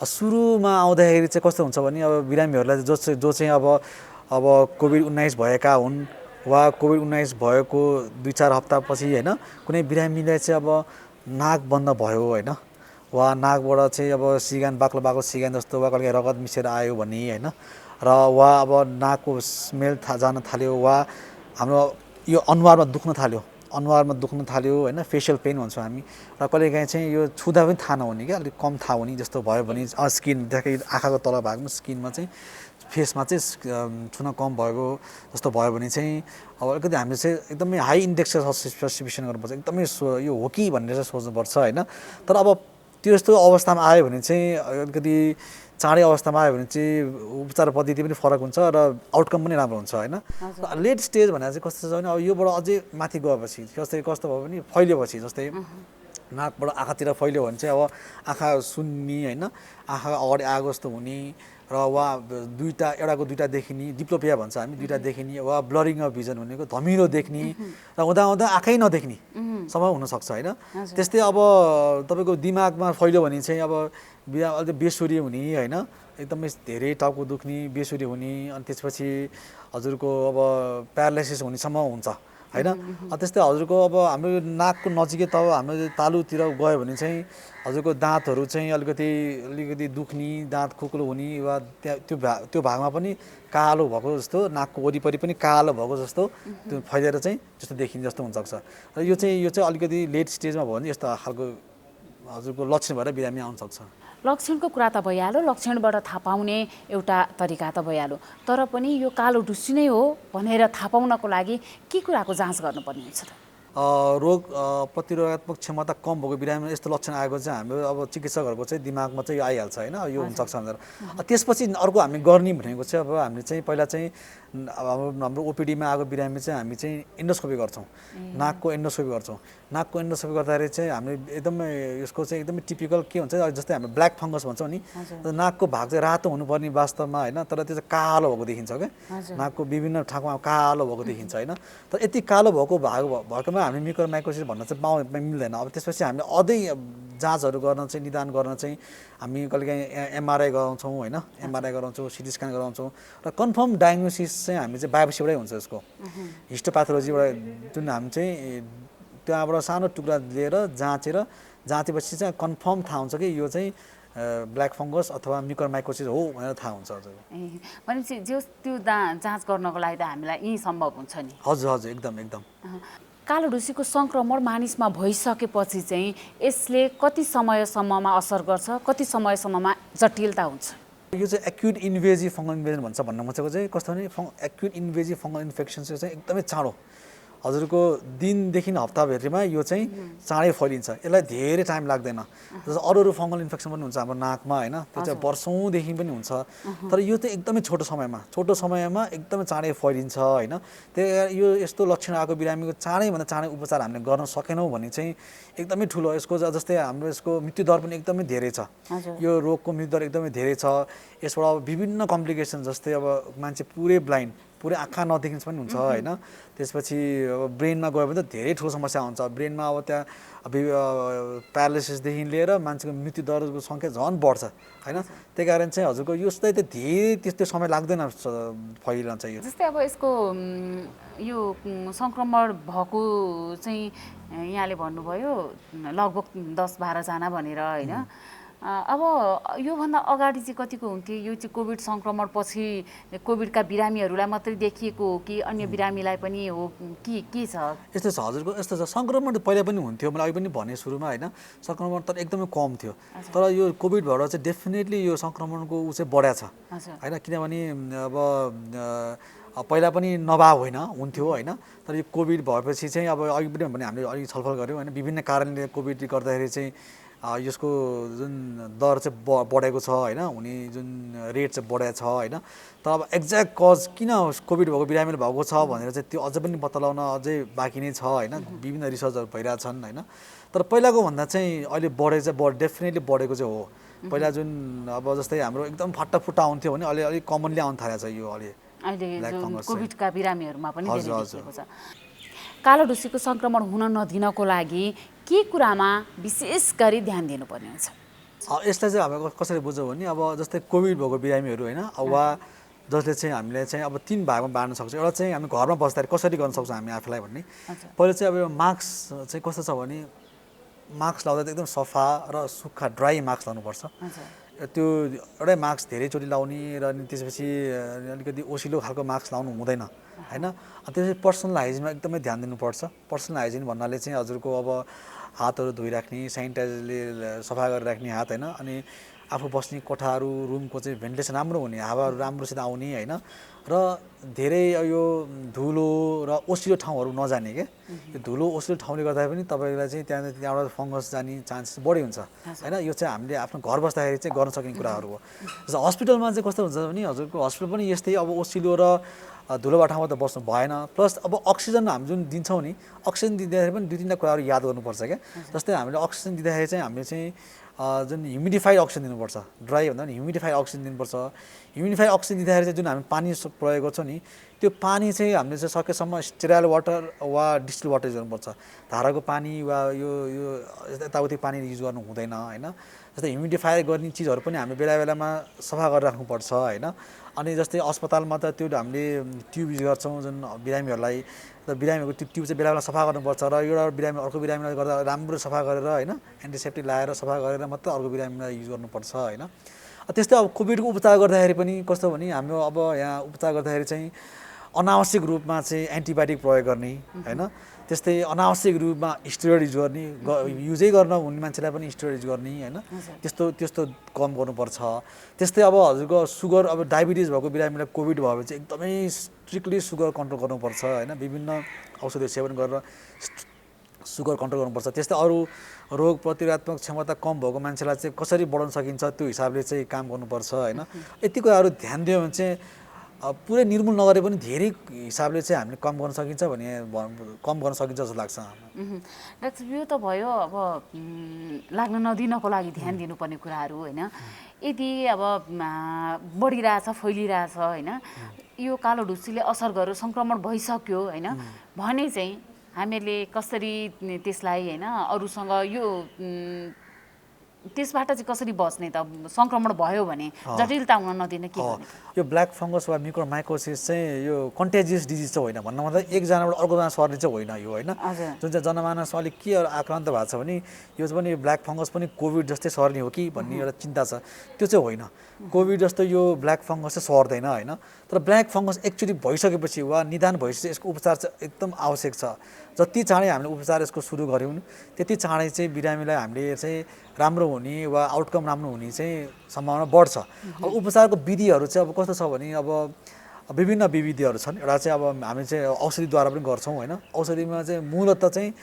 सुरुमा आउँदाखेरि चाहिँ कस्तो हुन्छ भने अब बिरामीहरूलाई जो चाहिँ अब कोभिड-19 भएका हुन् वा कोभिड-19 भएको 2-4 हप्तापछि होइन कुनै बिरामीलाई चाहिँ अब नाक बन्द भयो होइन वा नाकबाट चाहिँ अब सिगान बाक्लो सिगान जस्तो वा कहिले रगत मिसेर आयो भने होइन र वा अब नाकको स्मेल जान थाल्यो वा हाम्रो यो अनुहारमा दुख्न थाल्यो होइन फेसियल पेन भन्छौँ हामी र कहिलेकाहीँ चाहिँ यो छुँदा पनि थाहा नहुने क्या अलिक कम थाहा हुने जस्तो भयो भने स्किन आँखाको तल भागमा स्किनमा चाहिँ फेसमा चाहिँ छुन कम भएको जस्तो भयो भने चाहिँ अब अलिकति हामीले चाहिँ एकदमै हाई इन्डेक्स सस्पिसन गर्नुपर्छ एकदमै यो हो कि भनेर चाहिँ सोच्नुपर्छ होइन। तर अब त्यो यस्तो अवस्थामा आयो भने चाहिँ अलिकति चाँडै अवस्थामा आयो भने चाहिँ उपचार पद्धति पनि फरक हुन्छ र आउटकम पनि राम्रो हुन्छ होइन। लेट स्टेज भनेर चाहिँ कस्तो छ भने अब योबाट अझै माथि गएपछि कस्तो भयो भने फैलिएपछि जस्तै नाकबाट आँखातिर फैल्यो भने चाहिँ अब आँखा सुन्ने होइन आँखा अगाडि आगो जस्तो हुने र वा एउटाको दुईवटा देखिने डिप्लोपिया भन्छ हामी दुईवटा देखिने वा ब्लरिङ अफ भिजन भनेको धमिलो देख्ने र हुँदा आँखै नदेख्ने सम्भव हुनसक्छ होइन। त्यस्तै अब तपाईँको दिमागमा फैल्यो भने चाहिँ अब अलिक बेसुरी हुने होइन एकदमै धेरै टाउको दुख्ने बेसुरी हुने अनि त्यसपछि हजुरको अब प्यारालाइसिस हुनेसम्म हुन्छ होइन। त्यस्तै हजुरको अब हाम्रो नाकको नजिकै त हाम्रो तालुतिर गयो भने चाहिँ हजुरको दाँतहरू चाहिँ अलिकति दुख्ने दाँत खोक्लो हुने वा त्यो भागमा पनि कालो भएको जस्तो नाकको वरिपरि पनि कालो भएको जस्तो त्यो फैलिएर चाहिँ जस्तो देखिने जस्तो हुनसक्छ र यो चाहिँ अलिकति लेट स्टेजमा भयो भने यस्तो खालको हजुरको लक्षण भएर बिरामी आउन सक्छ। लक्षणको कुरा त भइहाल्यो, लक्षणबाट थाहा पाउने एउटा तरिका त भइहाल्यो, तर पनि यो कालो ढुसी नै हो भनेर थाहा पाउनको लागि के कुराको जाँच गर्नुपर्ने हुन्छ त? रोग प्रतिरोधात्मक क्षमता कम भएको बिरामीमा यस्तो लक्षण आएको चाहिँ हाम्रो अब चिकित्सकहरूको चाहिँ दिमागमा चाहिँ यो आइहाल्छ होइन यो हुनसक्छ भनेर। त्यसपछि अर्को हामी गर्ने भनेको चाहिँ अब हामीले चाहिँ पहिला चाहिँ हाम्रो ओपिडीमा आएको बिरामी चाहिँ हामी चाहिँ एन्डोस्कोपी गर्छौँ, नाकको एन्डोस्कोपी गर्छौँ। नाकको एन्डोस्कोपी गर्दाखेरि चाहिँ हामीले एकदमै यसको चाहिँ एकदमै टिपिकल के हुन्छ जस्तै हामीले ब्ल्याक फङ्गस भन्छौँ नि नाकको भाग चाहिँ रातो हुनुपर्ने वास्तवमा होइन तर त्यो चाहिँ कालो भएको देखिन्छ क्या नाकको विभिन्न ठाउँमा कालो भएको देखिन्छ होइन। तर यति कालो भएको भाग भएकोमा हामी म्युकोरमाइकोसिस भन्न चाहिँ मिल्दैन। अब त्यसपछि हामीले अझै जाँचहरू गर्न चाहिँ निदान गर्न चाहिँ हामी कहिलेकाहीँ एमआरआई गराउँछौँ होइन एमआरआई गराउँछौँ सिटी स्क्यान गराउँछौँ र कन्फर्म डायग्नोसिस चाहिँ हामी चाहिँ बायोप्सीबाटै हुन्छ यसको हिस्टोप्याथोलोजीबाट जुन हामी चाहिँ त्यहाँबाट सानो टुक्रा लिएर जाँचेपछि चाहिँ कन्फर्म थाहा हुन्छ कि यो चाहिँ ब्ल्याक फङ्गस अथवा म्युकोरमाइकोसिस हो भनेर थाहा हुन्छ हजुर। भनेपछि त्यो जाँच गर्नको लागि त हामीलाई यही सम्भव हुन्छ नि? हजुर एकदम। कालो ढुसीको सङ्क्रमण मानिसमा भइसकेपछि चाहिँ यसले कति समयसम्ममा असर गर्छ, कति समयसम्ममा जटिलता हुन्छ? यो चाहिँ एक्युट इन्भेजिभ फङ्गल इन्फेक्सन भन्छ भन्न खोजेको चाहिँ कस्तो भने एक्युट इन्भेजिभ फङ्गल इन्फेक्सन चाहिँ एकदमै चाँडो हजुरको दिनदेखि हप्ताभरिमा यो चाहिँ चाँडै फैलिन्छ। यसलाई धेरै टाइम लाग्दैन जस्तो अरू फङ्गल इन्फेक्सन पनि हुन्छ हाम्रो नाकमा होइन त्यो चाहिँ वर्षौँदेखि पनि हुन्छ तर यो चाहिँ एकदमै छोटो समयमा एकदमै चाँडै फैलिन्छ होइन। त्यही यो यस्तो लक्षण आएको बिरामीको चाँडैभन्दा चाँडै उपचार हामीले गर्न सकेनौँ भने चाहिँ एकदमै ठुलो यसको जस्तै हाम्रो यसको मृत्युदर पनि एकदमै धेरै छ। यो रोगको मृत्युदर एकदमै धेरै छ। यसबाट अब विभिन्न कम्प्लिकेसन जस्तै अब मान्छे पुरै आँखा नदेखिन्छ पनि हुन्छ होइन। त्यसपछि अब ब्रेनमा गयो भने त धेरै ठुलो समस्या हुन्छ। ब्रेनमा अब त्यहाँ प्यारालाइसिसदेखि लिएर मान्छेको मृत्युदरको सङ्ख्या झन् बढ्छ होइन। त्यही कारण चाहिँ हजुरको यस्तै त धेरै त्यस्तो समय लाग्दैन फैलिरहन्छ यो। जस्तै अब यसको यो सङ्क्रमण भएको चाहिँ यहाँले भन्नुभयो लगभग 10-12 जना भनेर होइन। अब योभन्दा अगाडि चाहिँ कतिको हुन्थ्यो? यो चाहिँ कोभिड सङ्क्रमण पछि कोभिडका बिरामीहरूलाई मात्रै देखिएको हो कि अन्य बिरामीलाई पनि हो कि के छ? यस्तो छ हजुरको यस्तो छ सङ्क्रमण त पहिला पनि हुन्थ्यो मैले अघि पनि भने सुरुमा होइन सङ्क्रमण तर एकदमै कम थियो तर यो कोभिडबाट चाहिँ डेफिनेटली यो सङ्क्रमणको ऊ चाहिँ बढ्या छ होइन। किनभने अब पहिला पनि नभए हुन्थ्यो होइन तर यो कोभिड भएपछि चाहिँ अब अघि पनि भने हामीले अलिक छलफल गऱ्यौँ होइन विभिन्न कारणले कोभिडले गर्दाखेरि चाहिँ यसको जुन दर चाहिँ बढेको छ होइन, हुने जुन रेट चाहिँ बढेको छ होइन। तर अब एक्ज्याक्ट कज किन कोभिड भएको बिरामीले भएको छ भनेर चाहिँ त्यो अझै पनि पत्ता लगाउन अझै बाँकी नै छ होइन। विभिन्न रिसर्चहरू भइरहेछन् होइन। तर पहिलाको भन्दा चाहिँ अहिले डेफिनेटली बढेको चाहिँ हो। पहिला जुन अब जस्तै हाम्रो एकदम फट्टाफुट्टा आउँथ्यो भने अहिले अलिक कमनली आउनु थालेको छ यो अहिले कोभिडका बिरामीहरूमा पनि धेरै देखिएको छ। कालो ढुसीको सङ्क्रमण हुन नदिनको लागि के कुरामा विशेष गरी ध्यान दिनुपर्ने हुन्छ? यसलाई चाहिँ हामी कसरी बुझ्छौँ भने अब जस्तै कोभिड भएको बिरामीहरू होइन वा जसले चाहिँ हामीले चाहिँ अब 3 भागमा बाँड्न सक्छौँ। एउटा चाहिँ हामी घरमा बस्दाखेरि कसरी गर्न सक्छौँ हामी आफूलाई भन्ने। पहिला चाहिँ अब यो मास्क चाहिँ कस्तो छ भने मास्क लाउँदा एकदम सफा र सुक्खा ड्राई मास्क लाउनुपर्छ। त्यो एउटै मास्क धेरैचोटि लाउने र अनि त्यसपछि अलिकति ओसिलो खालको मास्क लाउनु हुँदैन होइन। त्यसपछि पर्सनल हाइजिनमा एकदमै ध्यान दिनुपर्छ। पर्सनल हाइजिन भन्नाले चाहिँ हजुरको अब हातहरू धोइराख्ने, सेनिटाइजरले सफा गरेर राख्ने हात होइन। अनि आफू बस्ने कोठाहरू रुमको चाहिँ भेन्टिलेसन राम्रो हुने, हावाहरू राम्रोसित आउने होइन। र धेरै यो धुलो र ओसिलो ठाउँहरू नजाने क्या। यो धुलो ओसिलो ठाउँले गर्दा पनि तपाईँलाई चाहिँ त्यहाँबाट फङ्गस जाने चान्सेस बढी हुन्छ होइन। यो चाहिँ हामीले आफ्नो घर बस्दाखेरि चाहिँ गर्न सक्ने कुराहरू हो। जस्तो हस्पिटलमा चाहिँ कस्तो हुन्छ भने हजुरको हस्पिटल पनि यस्तै अब ओसिलो र धुलोबाट ठाउँमा त बस्नु भएन। प्लस अब अक्सिजन हामी जुन दिन्छौँ नि, अक्सिजन दिँदाखेरि पनि 2-3 कुराहरू याद गर्नुपर्छ क्या। जस्तै हामीले अक्सिजन दिँदाखेरि चाहिँ हामीले चाहिँ जुन ह्युमिडिफाइड अक्सिजन दिनुपर्छ। ड्राई भन्दा पनि ह्युमिडिफाइड अक्सिजन दिनुपर्छ। ह्युमिडिफाइड अक्सिजन दिँदाखेरि चाहिँ जुन हामी पानी प्रयोग गर्छौँ नि, त्यो पानी चाहिँ हामीले चाहिँ सकेसम्म स्टेराइल वाटर वा डिस्टिल वाटर युज गर्नुपर्छ। धाराको पानी वा यो यताउति पानी युज गर्नु हुँदैन होइन। जस्तै ह्युमिडिफायर गर्ने चिजहरू पनि हामी बेला बेलामा सफा गरेर राख्नुपर्छ होइन। अनि जस्तै अस्पतालमा त त्यो हामीले ट्युब युज गर्छौँ जुन बिरामीहरूलाई, र बिरामीहरूको त्यो ट्युब चाहिँ बेला बेला सफा गर्नुपर्छ। र एउटा बिरामी अर्को बिरामीलाई गर्दा राम्रो सफा गरेर होइन, एन्टिसेप्टिक लगाएर सफा गरेर मात्रै अर्को बिरामीलाई युज गर्नुपर्छ होइन। त्यस्तै अब कोभिडको उपचार गर्दाखेरि पनि कस्तो भने हाम्रो अब यहाँ उपचार गर्दाखेरि चाहिँ अनावश्यक रूपमा चाहिँ एन्टिबायोटिक प्रयोग गर्ने होइन। त्यस्तै अनावश्यक रूपमा स्टेरोइड युज गर्ने, युजै गर्न हुने मान्छेलाई पनि स्टेरोइड युज गर्ने होइन। त्यस्तो कम गर्नुपर्छ। त्यस्तै अब हजुरको सुगर अब डायबिटिज भएको बिरामीलाई कोभिड भयो भने चाहिँ एकदमै स्ट्रिक्टली सुगर कन्ट्रोल गर्नुपर्छ होइन। विभिन्न औषधि सेवन गरेर सुगर कन्ट्रोल गर्नुपर्छ। त्यस्तै अरू रोग प्रतिरोधात्मक क्षमता कम भएको मान्छेलाई चाहिँ कसरी बढाउन सकिन्छ त्यो हिसाबले चाहिँ काम गर्नुपर्छ होइन। यति कुराहरू ध्यान दियो भने चाहिँ पुरै निर्मूल नगरे पनि धेरै हिसाबले चाहिँ हामीले कम गर्न सकिन्छ जस्तो लाग्छ। डाक्टर यो त भयो अब लाग्न नदिनको लागि ध्यान दिनुपर्ने कुराहरू होइन। यदि अब बढिरहेछ फैलिरहेछ होइन, यो कालो ढुसीले असर गरेर सङ्क्रमण भइसक्यो होइन भने चाहिँ हामीले कसरी त्यसलाई होइन अरूसँग यो त्यसबाट चाहिँ कसरी बच्ने त? सङ्क्रमण भयो भने जटिलता हुन नदिने के गर्ने? यो ब्ल्याक फङ्गस वा म्युकोरमाइकोसिस चाहिँ यो कन्टेजियस डिजिज चाहिँ होइन। भन्नु मतलब एकजनाबाट अर्कोजना सर्ने चाहिँ होइन यो होइन। जुन चाहिँ जनमानस अलिक के आक्रान्त भएको छ भने यो चाहिँ पनि ब्ल्याक फङ्गस पनि कोभिड जस्तै सर्ने हो कि भन्ने एउटा चिन्ता छ। त्यो चाहिँ होइन। कोभिड जस्तो यो ब्ल्याक फङ्गस चाहिँ सर्दैन होइन। तर ब्ल्याक फङ्गस एक्चुअली भइसकेपछि वा निदान भइसकेपछि यसको उपचार चाहिँ एकदम आवश्यक छ। जति चाँडै हामीले उपचार यसको सुरु गऱ्यौँ त्यति चाँडै चाहिँ बिरामीलाई हामीले चाहिँ राम्रो हुने वा आउटकम राम्रो हुने चाहिँ सम्भावना बढ्छ। अब उपचारको विधिहरू चाहिँ अब कस्तो छ भने अब विभिन्न विधिहरू छन्। एउटा चाहिँ अब हामी चाहिँ औषधिद्वारा पनि गर्छौँ होइन। औषधिमा चाहिँ मूलतः चाहिँ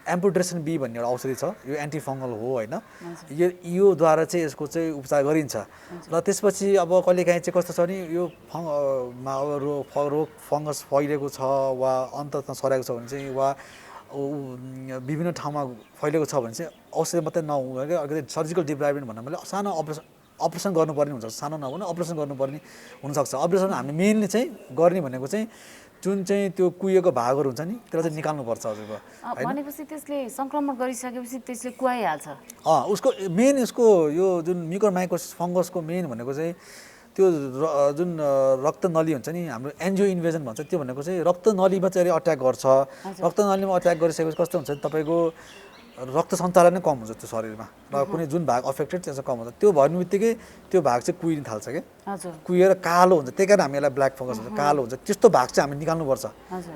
एम्पुटेसन बी भन्ने एउटा औषधि छ, यो एन्टिफङ्गल हो होइन। योद्वारा चाहिँ यसको चाहिँ उपचार गरिन्छ। र त्यसपछि अब कहिलेकाहीँ चाहिँ कस्तो छ भने यो रोग फङ्गस फैलिएको छ वा अन्तमा सरेको छ भने चाहिँ वा विभिन्न ठाउँमा फैलिएको छ भने चाहिँ औषधि मात्रै नहुँदैन क्या, अलिकति सर्जिकल डिप्राइभमेन्ट भन्दा मैले सानो अपरेसन गर्नुपर्ने हुन्छ। सानो नहुने अपरेसन गर्नुपर्ने हुनसक्छ। अपरेसन हामीले मेनली चाहिँ गर्ने भनेको चाहिँ जुन चाहिँ त्यो कुहिएको भागहरू हुन्छ नि त्यसलाई चाहिँ निकाल्नुपर्छ हजुरको। भनेपछि त्यसले सङ्क्रमण गरिसकेपछि त्यसले कुहाइहाल्छ। उसको मेन यसको यो जुन म्युकोरमाइकोसिस फङ्गसको मेन भनेको चाहिँ त्यो जुन रक्त नली हुन्छ नि हाम्रो एन्जियो इन्भेजन भन्छ, त्यो भनेको चाहिँ रक्त नलीमा चाहिँ अट्याक गर्छ। रक्त नलीमा अट्याक गरिसकेपछि कस्तो हुन्छ तपाईँको रक्त सञ्चालन नै कम हुन्छ त्यो शरीरमा र कुनै जुन भाग अफेक्टेड त्यो चाहिँ कम हुन्छ। त्यो भन्ने बित्तिकै त्यो भाग चाहिँ कुहिन थाल्छ क्या। कुहिएर कालो हुन्छ, त्यही कारण हामी यसलाई ब्ल्याक फङ्गस भन्छ। कालो हुन्छ त्यस्तो भाग चाहिँ हामी निकाल्नुपर्छ।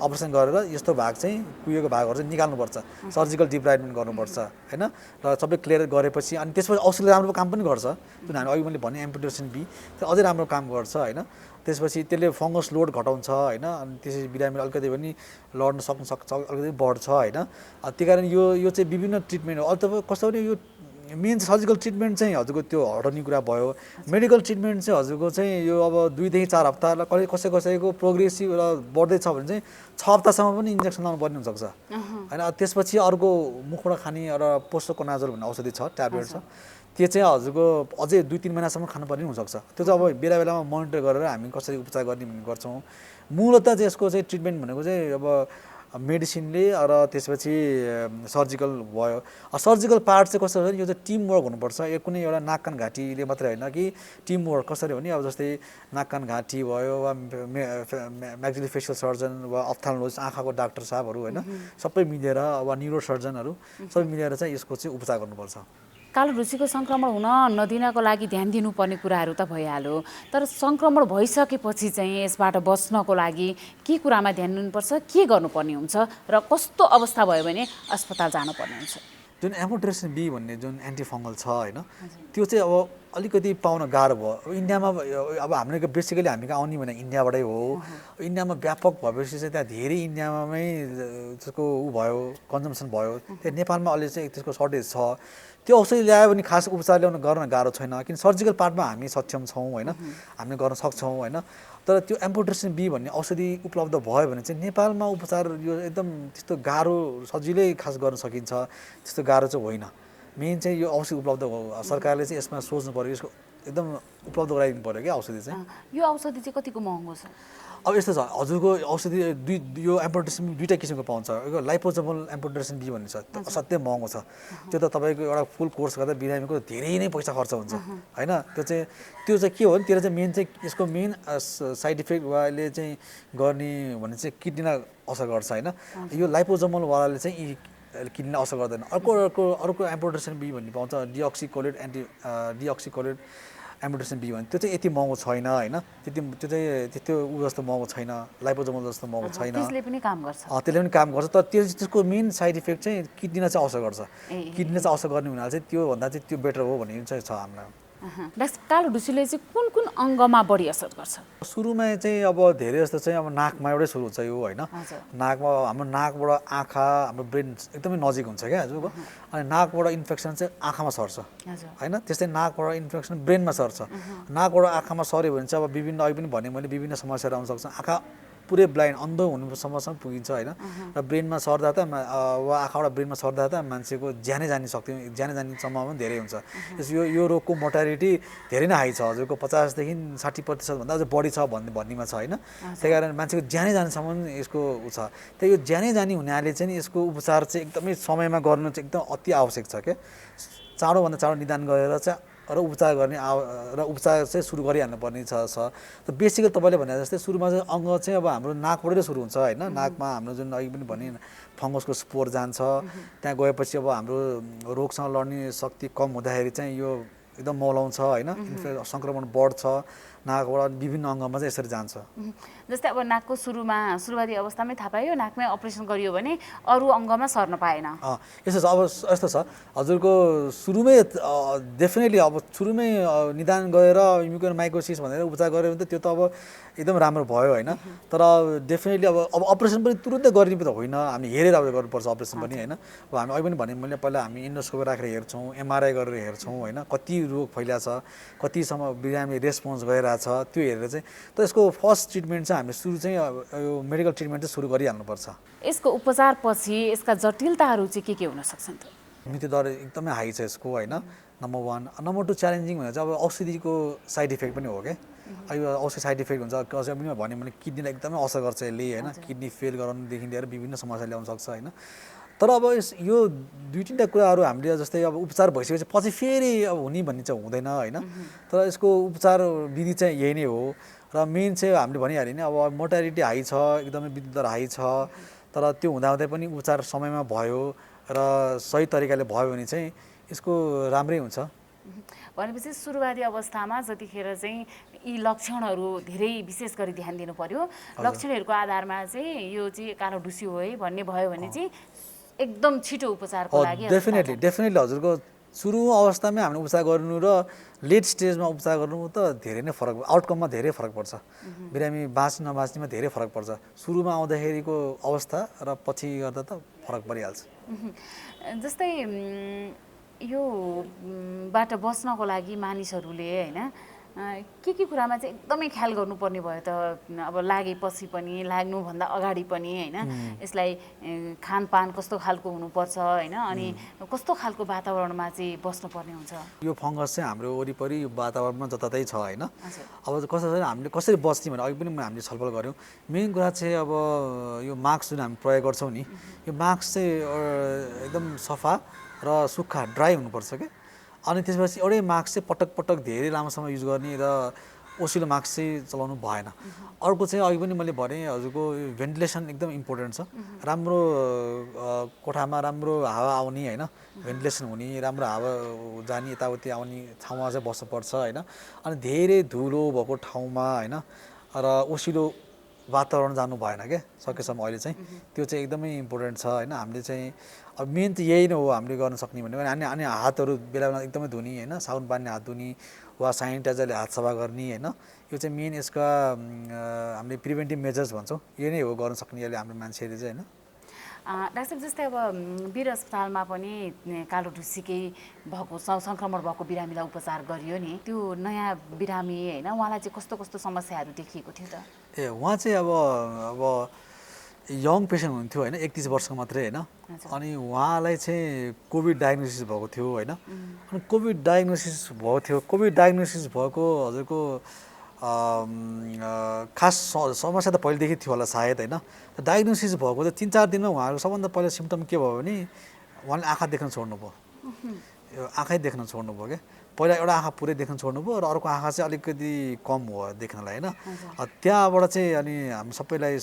अपरेसन गरेर यस्तो भाग चाहिँ कुहिएको भागहरू चाहिँ निकाल्नुपर्छ। सर्जिकल डिप्राइभमेन्ट गर्नुपर्छ होइन। र सबै क्लियर गरेपछि अनि त्यसपछि औषधले राम्रो काम पनि गर्छ। जुन हामी अघि मैले भने एम्पुटेसन बी त्यो अझै राम्रो काम गर्छ होइन। त्यसपछि त्यसले फङ्गस लोड घटाउँछ होइन। अनि त्यसपछि बिरामीले अलिकति पनि लड्न सक्छ, अलिकति बढ्छ होइन। त्यही कारण यो चाहिँ विभिन्न ट्रिटमेन्ट हो। अहिले तपाईँ कस्तो भने यो मेन सर्जिकल ट्रिटमेन्ट चाहिँ हजुरको त्यो हटाउने कुरा भयो। मेडिकल ट्रिटमेन्ट चाहिँ हजुरको चाहिँ यो अब 2 देखि 4 हप्ता र कसैको प्रोग्रेसिभ र बढ्दैछ भने चाहिँ 6 हप्तासम्म पनि इन्जेक्सन लाउनु पर्ने हुनसक्छ होइन। त्यसपछि अर्को मुखबाट खाने र पोस्टोकोनाजोल भन्ने औषधि छ, ट्याब्लेट छ, त्यो चाहिँ हजुरको अझै 2-3 महिनासम्म खानुपर्ने हुनसक्छ। त्यो चाहिँ अब बेला बेलामा मोनिटर गरेर हामी कसरी उपचार गर्ने भन्ने गर्छौँ। मूलतः चाहिँ यसको चाहिँ ट्रिटमेन्ट भनेको चाहिँ अब मेडिसिनले र त्यसपछि सर्जिकल भयो। सर्जिकल पार्ट चाहिँ कस्तो छ, यो चाहिँ टिम वर्क हुनुपर्छ। यो कुनै एउटा नाक कान घाँटीले मात्रै होइन कि टिम वर्क कसरी भने अब जस्तै नाक कान घाँटी भयो वा म्याक्सिलोफेसियल सर्जन वा अफ्थाल्मोलोजिस्ट आँखाको डाक्टर साहबहरू होइन, सबै मिलेर वा न्युरो सर्जनहरू सबै मिलेर चाहिँ यसको चाहिँ उपचार गर्नुपर्छ। कालो ढुसीको सङ्क्रमण हुन नदिनको लागि ध्यान दिनुपर्ने कुराहरू त भइहाल्यो, तर सङ्क्रमण भइसकेपछि चाहिँ यसबाट बच्नको लागि के कुरामा ध्यान दिनुपर्छ, के गर्नुपर्ने हुन्छ र कस्तो अवस्था भयो भने अस्पताल जानुपर्ने हुन्छ? जुन एम्फोटेरेसिन बी भन्ने जुन एन्टिफङ्गल छ होइन, त्यो चाहिँ अब अलिकति पाउन गाह्रो भयो। अब इन्डियामा अब हामीले बेसिकली हामी कहाँ आउने भने इन्डियाबाटै हो। इन्डियामा व्यापक भएपछि चाहिँ त्यहाँ धेरै इन्डियामै त्यसको भयो, कन्जम्सन भयो। त्यहाँ नेपालमा अहिले चाहिँ त्यसको सर्टेज छ। त्यो औषधि ल्यायो भने खास उपचार गर्न गाह्रो छैन, किन सर्जिकल पार्टमा हामी सक्षम छौँ होइन, हामीले गर्न सक्छौँ होइन। तर त्यो एम्फोटेरेसिन बी भन्ने औषधि उपलब्ध भयो भने चाहिँ नेपालमा उपचार यो एकदम त्यस्तो गाह्रो सजिलै खास गर्न सकिन्छ, त्यस्तो गाह्रो चाहिँ होइन। मेन चाहिँ यो औषधि उपलब्ध हो, सरकारले चाहिँ यसमा सोच्नु पऱ्यो, यसको एकदम उपलब्ध गराइदिनु पऱ्यो क्या औषधि चाहिँ। यो औषधि चाहिँ कतिको महँगो छ? अब यस्तो छ हजुरको औषधि यो एम्फोटेरेसिन बी 2टा किसिमको पाउँछ। यो लाइपोजोमल एम्फोटेरेसिन बी भन्ने छ, त्यो असाध्यै महँगो छ। त्यो त तपाईँको एउटा फुल कोर्स गर्दा बिरामीको धेरै नै पैसा खर्च हुन्छ होइन। त्यो चाहिँ के हो भने त्यसले चाहिँ मेन चाहिँ यसको मेन साइड इफेक्ट वा यसले चाहिँ गर्ने भने चाहिँ किडनीलाई असर गर्छ होइन। यो लाइपोजोमलवालाले चाहिँ किडनीलाई असर गर्दैन। अर्को एम्फोटेरेसिन बी भन्ने पाउँछ, डिअक्सिकोलेट एम्फोटेरेसिन बी भन्ने, त्यो चाहिँ यति महँगो छैन होइन। त्यो ऊ जस्तो महँगो छैन, लाइपोजोमल जस्तो महँगो छैन। त्यसले पनि काम गर्छ? त्यसले पनि काम गर्छ, तर त्यसको मेन साइड इफेक्ट चाहिँ किडनीलाई चाहिँ असर गर्छ। किडनीलाई चाहिँ असर गर्ने हुनाले चाहिँ त्योभन्दा चाहिँ त्यो बेटर हो भन्ने चाहिँ छ हामीलाई। कालो ढुसीले चाहिँ कुन कुन अङ्गमा बढी असर गर्छ? सुरुमा चाहिँ अब धेरै जस्तो चाहिँ अब नाकमा एउटै सुरु हुन्छ यो होइन। नाकमा हाम्रो नाकबाट आँखा हाम्रो ब्रेन एकदमै नजिक हुन्छ क्या हजुरको। अनि नाकबाट इन्फेक्सन चाहिँ आँखामा सर्छ होइन, त्यस्तै नाकबाट इन्फेक्सन ब्रेनमा सर्छ। नाकबाट आँखामा सर्यो भने चाहिँ अब विभिन्न अघि पनि भने मैले विभिन्न समस्याहरू आउन सक्छ। आँखा पुरै ब्लाइन्ड अन्धो हुनुसम्म पुगिन्छ होइन। र ब्रेनमा सर्दा त वा आँखाबाट ब्रेनमा सर्दा त मान्छेको ज्यानै जाने सम्भावना धेरै हुन्छ। यो रोगको मोर्टालिटी धेरै नै हाई छ हजुरको, 50 देखि 60% भन्दा अझ बढी छ भन्नेमा छ होइन। त्यही कारण मान्छेको ज्यानै जानेसम्म यसको ऊ छ। त्यही यो ज्यानै जाने हुनाले चाहिँ यसको उपचार चाहिँ एकदमै समयमा गर्नु चाहिँ एकदम अति आवश्यक छ क्या। चाँडोभन्दा चाँडो निदान गरेर चाहिँ र उपचार गर्ने र उपचार चाहिँ सुरु गरिहाल्नु पर्ने छ। त बेसिकली तपाईँले भने जस्तै सुरुमा चाहिँ अङ्ग चाहिँ अब हाम्रो नाकबाटै सुरु हुन्छ होइन। नाकमा हाम्रो जुन अघि पनि भने फङ्गसको स्पोर जान्छ, त्यहाँ गएपछि अब हाम्रो रोगसँग लड्ने शक्ति कम हुँदाखेरि चाहिँ यो एकदम मौलाउँछ होइन, सङ्क्रमण बढ्छ नाकबाट विभिन्न अङ्गमा चाहिँ यसरी जान्छ। जस्तै अब नाकको सुरुवाती अवस्थामै थाहा पायो, नाकमै अपरेसन गरियो भने अरू अङ्गमा सर्न पाएन। यस्तो छ, अब यस्तो छ हजुरको सुरुमै डेफिनेटली अब सुरुमै निदान गरेर म्युकोरमाइकोसिस भनेर उपचार गऱ्यो भने त त्यो त अब एकदम राम्रो भयो होइन। तर डेफिनेटली अब अपरेसन पनि तुरुन्तै गर्ने त होइन, हामी हेरेर अब गर्नुपर्छ अपरेसन पनि होइन। अब हामी अघि पनि भने मैले पहिला हामी इन्डोस्कोपी राखेर हेर्छौँ, एमआरआई गरेर हेर्छौँ होइन, कति रोग फैलिएको छ, कतिसम्म बिरामी रेस्पोन्स गइरहेछ त्यो हेरेर चाहिँ। त यसको फर्स्ट ट्रिटमेन्ट चाहिँ हामी सुरु चाहिँ यो मेडिकल ट्रिटमेन्ट चाहिँ सुरु गरिहाल्नुपर्छ। यसको उपचार पछि यसका जटिलताहरू चाहिँ के हुन सक्छन् त? मृत्युदर एकदमै हाई छ यसको होइन, नम्बर 1। नम्बर 2 च्यालेन्जिङ भनेर चाहिँ अब औषधिको साइड इफेक्ट पनि हो क्या। यो औषधि साइड इफेक्ट हुन्छ, कसै पनि भन्यो भने किडनीलाई एकदमै असर गर्छ यसले होइन। किडनी फेल गराउनुदेखि लिएर विभिन्न समस्या ल्याउन सक्छ होइन। तर अब यो 2-3टा कुराहरू हामीले जस्तै अब उपचार भइसकेपछि पछि फेरि अब हुने भन्ने चाहिँ हुँदैन होइन। तर यसको उपचार विधि चाहिँ यही नै हो। र मेन चाहिँ हामीले भनिहाल्यो नि अब मोर्टालिटी हाई छ, एकदमै मृत्यु दर हाई छ। तर त्यो हुँदाहुँदै पनि उपचार समयमा भयो र सही तरिकाले भयो भने चाहिँ यसको राम्रै हुन्छ। भनेपछि सुरुवाती अवस्थामा जतिखेर चाहिँ यी लक्षणहरू धेरै विशेष गरी ध्यान दिनु पर्यो। लक्षणहरूको आधारमा चाहिँ यो चाहिँ कालो ढुसी हो है भन्ने भयो भने चाहिँ एकदम छिटो उपचारको लागि डेफिनेटली हजुरको सुरु अवस्थामै हामीले उपचार गर्नु र लेट स्टेजमा उपचार गर्नु त धेरै नै फरक, आउटकममा धेरै फरक पर्छ। बिरामी बाँच्ने नबाँच्नेमा धेरै फरक पर्छ। सुरुमा आउँदाखेरिको अवस्था र पछि गर्दा त फरक परिहाल्छ। जस्तै यो बाट बस्नको लागि मानिसहरूले होइन के कुरामा चाहिँ एकदमै ख्याल गर्नुपर्ने भयो त अब लागेपछि पनि लाग्नुभन्दा अगाडि पनि होइन यसलाई खानपान कस्तो खालको हुनुपर्छ होइन अनि कस्तो खालको वातावरणमा चाहिँ बस्नुपर्ने हुन्छ? यो फङ्गस चाहिँ हाम्रो वरिपरि वातावरणमा जताततै छ होइन। अब कसरी हामीले कसरी बस्ने भने अघि पनि हामीले छलफल गऱ्यौँ। मेन कुरा चाहिँ अब यो मास्क जुन हामी प्रयोग गर्छौँ नि, यो मास्क चाहिँ एकदम सफा र सुक्खा ड्राई हुनुपर्छ क्या। अनि त्यसपछि एउटै मास्क चाहिँ पटक पटक धेरै लामोसम्म युज गर्ने र ओसिलो मास्क चाहिँ चलाउनु भएन। अर्को चाहिँ अघि पनि मैले भनेँ हजुरको भेन्टिलेसन एकदम इम्पोर्टेन्ट छ। राम्रो कोठामा राम्रो हावा आउने होइन, भेन्टिलेसन हुने, राम्रो हावा जाने, यताउति आउने ठाउँमा चाहिँ बस्नुपर्छ होइन। अनि धेरै धुलो भएको ठाउँमा होइन र ओसिलो वातावरण जानु भएन क्या सकेसम्म अहिले चाहिँ। त्यो चाहिँ एकदमै इम्पोर्टेन्ट छ होइन। हामीले चाहिँ अब मेन त यही नै हो हामीले गर्न सक्ने भनेको। अनि हातहरू बेला बेला एकदमै धुने होइन, साबुन पानीले हात धुने वा सेनिटाइजरले हात सफा गर्ने होइन। यो चाहिँ मेन यसका हामीले प्रिभेन्टिभ मेजर्स भन्छौँ, यो नै हो गर्न सक्ने अहिले हाम्रो मान्छेहरूले चाहिँ होइन। डाक्टर साहब जस्तै अब वीर अस्पतालमा पनि कालो ढुसीकै भएको सङ्क्रमण भएको बिरामीलाई उपचार गरियो नि, त्यो नयाँ बिरामी होइन उहाँलाई चाहिँ कस्तो कस्तो समस्याहरू देखिएको थियो त? उहाँ चाहिँ अब यङ पेसेन्ट हुनुहुन्थ्यो होइन, 31 वर्षको मात्रै होइन। अनि उहाँलाई चाहिँ कोभिड डायग्नोसिस भएको थियो होइन। अनि कोभिड डायग्नोसिस भएको थियो। कोभिड डायग्नोसिस भएको हजुरको खास समस्या त पहिलेदेखि थियो होला सायद होइन। डायग्नोसिस भएको चाहिँ 3-4 दिनमा उहाँहरूको सबभन्दा पहिला सिम्टम के भयो भने उहाँले आँखा देख्न छोड्नुभयो। यो आँखै देख्न छोड्नुभयो क्या। पहिला एउटा आँखा पुरै देख्न छोड्नुभयो र अर्को आँखा चाहिँ अलिकति कम भयो देख्नलाई होइन। त्यहाँबाट चाहिँ अनि हामी सबैलाई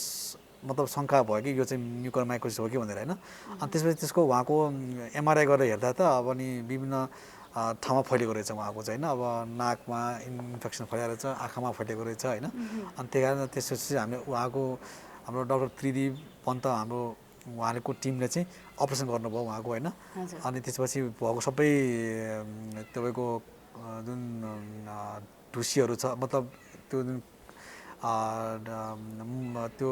मतलब शङ्का भयो कि यो चाहिँ म्युकरमाइकोसिस हो कि भनेर होइन। अनि त्यसपछि त्यसको उहाँको एमआरआई गरेर हेर्दा त अब नि विभिन्न ठाउँमा फैलिएको रहेछ उहाँको चाहिँ होइन। अब नाकमा इन्फेक्सन फैलिएको रहेछ, आँखामा फैलिएको रहेछ होइन। अनि त्यही कारण त्यसपछि हामीले उहाँको हाम्रो डाक्टर त्रिदीप पन्त हाम्रो उहाँको टिमले चाहिँ अपरेसन गर्नुभयो उहाँको होइन। अनि त्यसपछि भएको सबै तपाईँको जुन ढुसीहरू छ मतलब त्यो जुन त्यो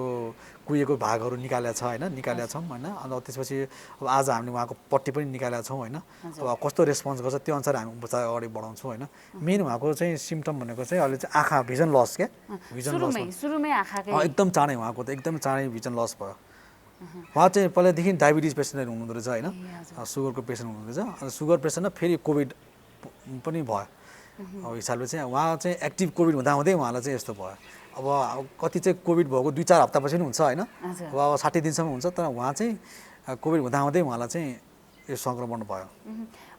कुहिएको भागहरू निकालेको छ होइन, निकालेका छौँ होइन। अन्त त्यसपछि अब आज हामीले उहाँको पट्टी पनि निकालेका छौँ होइन। अब कस्तो रेस्पोन्स गर्छ त्यो अनुसार हामी उपचार अगाडि बढाउँछौँ होइन। मेन उहाँको चाहिँ सिम्टम भनेको चाहिँ अहिले चाहिँ आँखा भिजन लस क्या। भिजन लस सुरुमै आँखाकै एकदम चाँडै उहाँको त एकदम चाँडै भिजन लस भयो। उहाँ चाहिँ पहिलादेखि डायबिटिज पेसेन्टहरू हुनुहुँदो रहेछ होइन, सुगरको पेसेन्ट हुनुहुँदो रहेछ। अनि सुगर पेसेन्ट फेरि कोभिड पनि भयो। अब हिसाबले चाहिँ उहाँ चाहिँ एक्टिभ कोभिड हुँदाहुँदै उहाँलाई चाहिँ यस्तो भयो। अब कति चाहिँ कोभिड भएको 2-4 हप्तापछि पनि हुन्छ होइन, अब 60 दिनसम्म हुन्छ। तर उहाँ चाहिँ कोभिड हुँदाहुँदै उहाँलाई चाहिँ यो सङ्क्रमण भयो।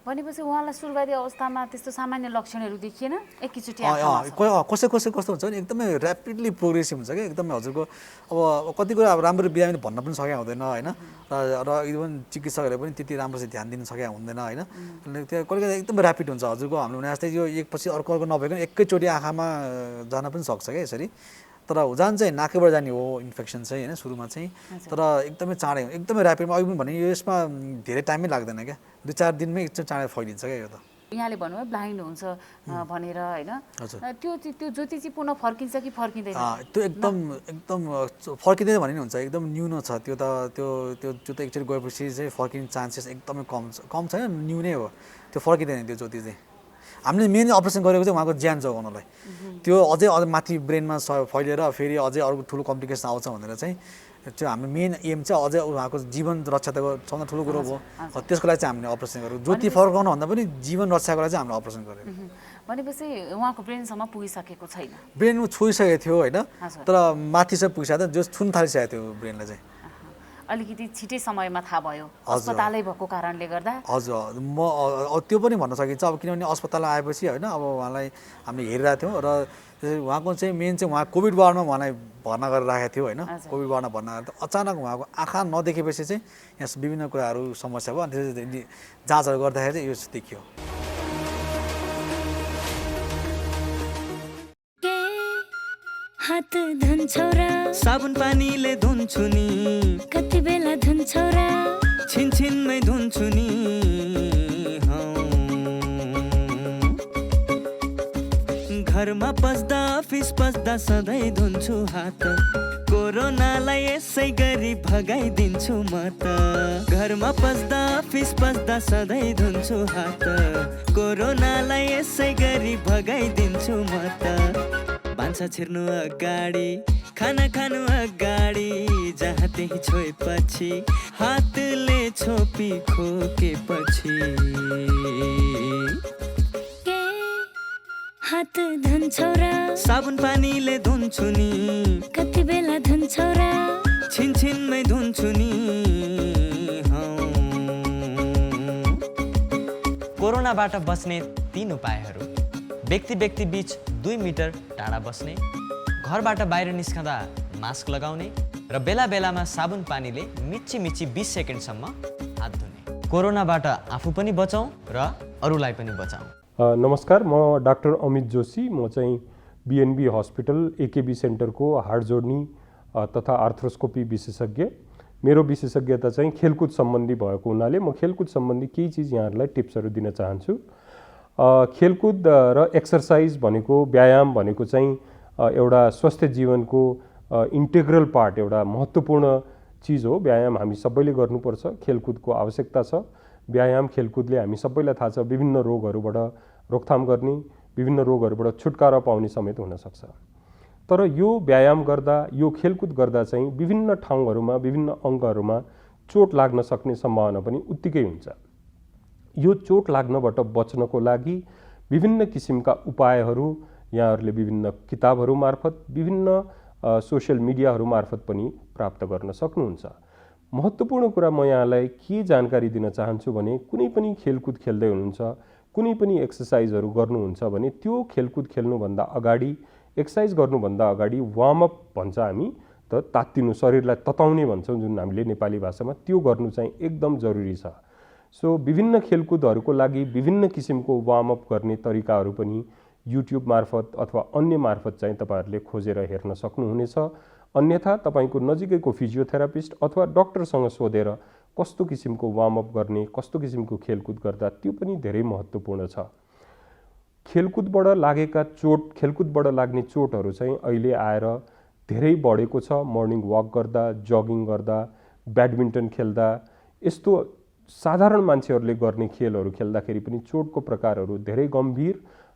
भनेपछि उहाँलाई सुरुवाती अवस्थामा त्यस्तो सामान्य लक्षणहरू देखिएन एकैचोटि? कसै कस्तो हुन्छ भने एकदमै ऱ्यापिडली प्रोग्रेसिभ हुन्छ क्या एकदमै हजुरको। अब कति कुरा अब राम्रो बिरामीले भन्न पनि सकेका हुँदैन होइन। र इभन चिकित्सकहरूले पनि त्यति राम्रोसँग ध्यान दिन सकेका हुँदैन होइन। त्यो कहिले एकदमै ऱ्यापिड हुन्छ हजुरको। हामीले भने जस्तै यो एकपछि अर्को नभइकन एकैचोटि आँखामा जान पनि सक्छ क्या यसरी। तर उजान चाहिँ नाकैबाट जाने हो इन्फेक्सन चाहिँ होइन सुरुमा चाहिँ। तर एकदमै चाँडै एकदमै ऱ्यापिडमा अघि पनि भने यसमा धेरै टाइमै लाग्दैन क्या, 2-4 दिनमै एकदम चाँडै फैलिन्छ क्या यो त। यहाँले भन्नुभयो ब्लाइन्ड हुन्छ भनेर होइन, त्यो ज्योति चाहिँ पुनः फर्किन्छ कि फर्किँदैन? त्यो एकदम फर्किँदैन भने नि हुन्छ, एकदम न्यून छ त्यो त। त्यो त एकचोटि गएपछि चाहिँ फर्किने चान्सेस एकदमै कम छैन, न्यूनै हो। त्यो फर्किँदैन त्यो ज्योति चाहिँ। हामीले मेन अपरेसन गरेको चाहिँ उहाँको ज्यान जोगाउनलाई। त्यो अझै माथि ब्रेनमा फैलिएर फेरि अझै अर्को ठुलो कम्प्लिकेसन आउँछ भनेर चाहिँ त्यो हाम्रो मेन एम चाहिँ अझै उहाँको जीवन रक्षा त सबभन्दा ठुलो कुरो भयो। त्यसको लागि चाहिँ हामीले अपरेसन गरेको। ज्योति फर्काउनु भन्दा पनि जीवन रक्षाको लागि चाहिँ हामीले अपरेसन गरेको। भनेपछि उहाँको ब्रेनसम्म पुगिसकेको छैन? ब्रेनमा छोइसकेको थियो होइन, तर माथि चाहिँ पुगिसकेको थियो, जो छुन थालिसकेको थियो ब्रेनलाई चाहिँ। अलिकति छिटै समयमा थाहा भयो अस्पतालै भएको कारणले गर्दा? हजुर, म त्यो पनि भन्न सकिन्छ। अब किनभने अस्पताल आएपछि होइन अब उहाँलाई हामीले हेरिरहेको थियौँ र उहाँको चाहिँ मेन चाहिँ उहाँ कोभिड वार्डमा उहाँलाई भर्ना गरेर राखेको थियो होइन। कोभिड वार्डमा भर्ना गरेर अचानक उहाँको आँखा नदेखेपछि चाहिँ यहाँ विभिन्न कुराहरू समस्या भयो। अनि त्यसपछि जाँचहरू गर्दाखेरि चाहिँ यो देखियो। हात धुन्छौ र साबुन पानीले धुन्छु नि, कति बेला धुन्छौ र छिनछिनमै धुन्छु नि। घरमा पस्दा अफिस पस्दा सधैँ धुन्छु हात कोरोनालाई यसै गरी भगाइदिन्छु म त घरमा पस्दा अफिस पस्दा सधैँ धुन्छु हात कोरोनालाई यसै गरी भगाइदिन्छु म त भान्सा छिर्नु अगाडि खाना खानु अगाडि जहाँ त्यही छोएपछि हातले छोपी खोकेपछि हात धुन्छौ र साबुन पानीले धुन्छु नि कति बेला धुन्छौ र छिनछिनमै धुन्छु नि कोरोनाबाट बस्ने 3 उपायहरू व्यक्ति बीच 2 मिटर टाढा बस्ने घरबाट बाहिर निस्कँदा मास्क लगाउने र बेला बेलामा साबुन पानीले मिची 20 सेकेन्डसम्म हात धुने कोरोनाबाट आफू पनि बचाउँ र अरूलाई पनि बचाउँ। नमस्कार, म डाक्टर अमित जोशी, म चाहिँ बिएनबी हस्पिटल एकेबी सेन्टरको हाड जोड्नी तथा आर्थ्रोस्कोपी विशेषज्ञ। मेरो विशेषज्ञता चाहिँ खेलकुद सम्बन्धी भएको हुनाले म खेलकुद सम्बन्धी केही चिज यहाँहरूलाई टिप्सहरू दिन चाहन्छु। खेलकुद र एक्सर्साइज भनेको, व्यायाम भनेको चाहिँ एउटा स्वस्थ जीवनको इन्टेग्रल पार्ट, एउटा महत्त्वपूर्ण चिज हो। व्यायाम हामी सबैले गर्नुपर्छ, खेलकुदको आवश्यकता छ। व्यायाम खेलकुदले हामी सबैलाई थाहा छ विभिन्न रोगहरूबाट रोकथाम गर्ने, विभिन्न रोगहरूबाट छुटकारा पाउने समेत हुनसक्छ। तर यो व्यायाम गर्दा, यो खेलकुद गर्दा चाहिँ विभिन्न ठाउँहरूमा, विभिन्न अङ्गहरूमा चोट लाग्न सक्ने सम्भावना पनि उत्तिकै हुन्छ। यो चोट लाग्नबाट बच्नको लागि विभिन्न किसिमका उपायहरू यहाँहरूले विभिन्न किताबहरू मार्फत, विभिन्न सोसियल मिडियाहरू मार्फत पनि प्राप्त गर्न सक्नुहुन्छ। महत्त्वपूर्ण कुरा म यहाँलाई के जानकारी दिन चाहन्छु भने, कुनै पनि खेलकुद खेल्दै हुनुहुन्छ, कुनै पनि एक्सर्साइजहरू गर्नुहुन्छ भने त्यो खेलकुद खेल्नुभन्दा अगाडि, एक्सर्साइज गर्नुभन्दा अगाडि वार्मअप भन्छ हामी, त तात्तिनु, शरीरलाई तताउने भन्छौँ जुन हामीले नेपाली भाषामा, त्यो गर्नु चाहिँ एकदम जरुरी छ। सो विभिन्न खेलकुदहरूको लागि विभिन्न किसिमको वार्मअप गर्ने तरिकाहरू पनि युट्युब मार्फत अथवा अन्य मार्फत चाहिँ तपाईँहरूले खोजेर हेर्न सक्नुहुनेछ। अन्यथा तपाईँको नजिकैको फिजियोथेरापिस्ट अथवा डक्टरसँग सोधेर कस्तो किसिमको वार्मअप गर्ने, कस्तो किसिमको खेलकुद गर्दा त्यो पनि धेरै महत्त्वपूर्ण छ। खेलकुदबाट लागेका चोट, खेलकुदबाट लाग्ने चोटहरू चाहिँ अहिले आएर धेरै बढेको छ। मर्निङ वाक गर्दा, जगिङ गर्दा, ब्याडमिन्टन खेल्दा, यस्तो साधारण मान्छेहरूले गर्ने खेलहरू खेल्दाखेरि पनि चोटको प्रकारहरू धेरै गम्भीर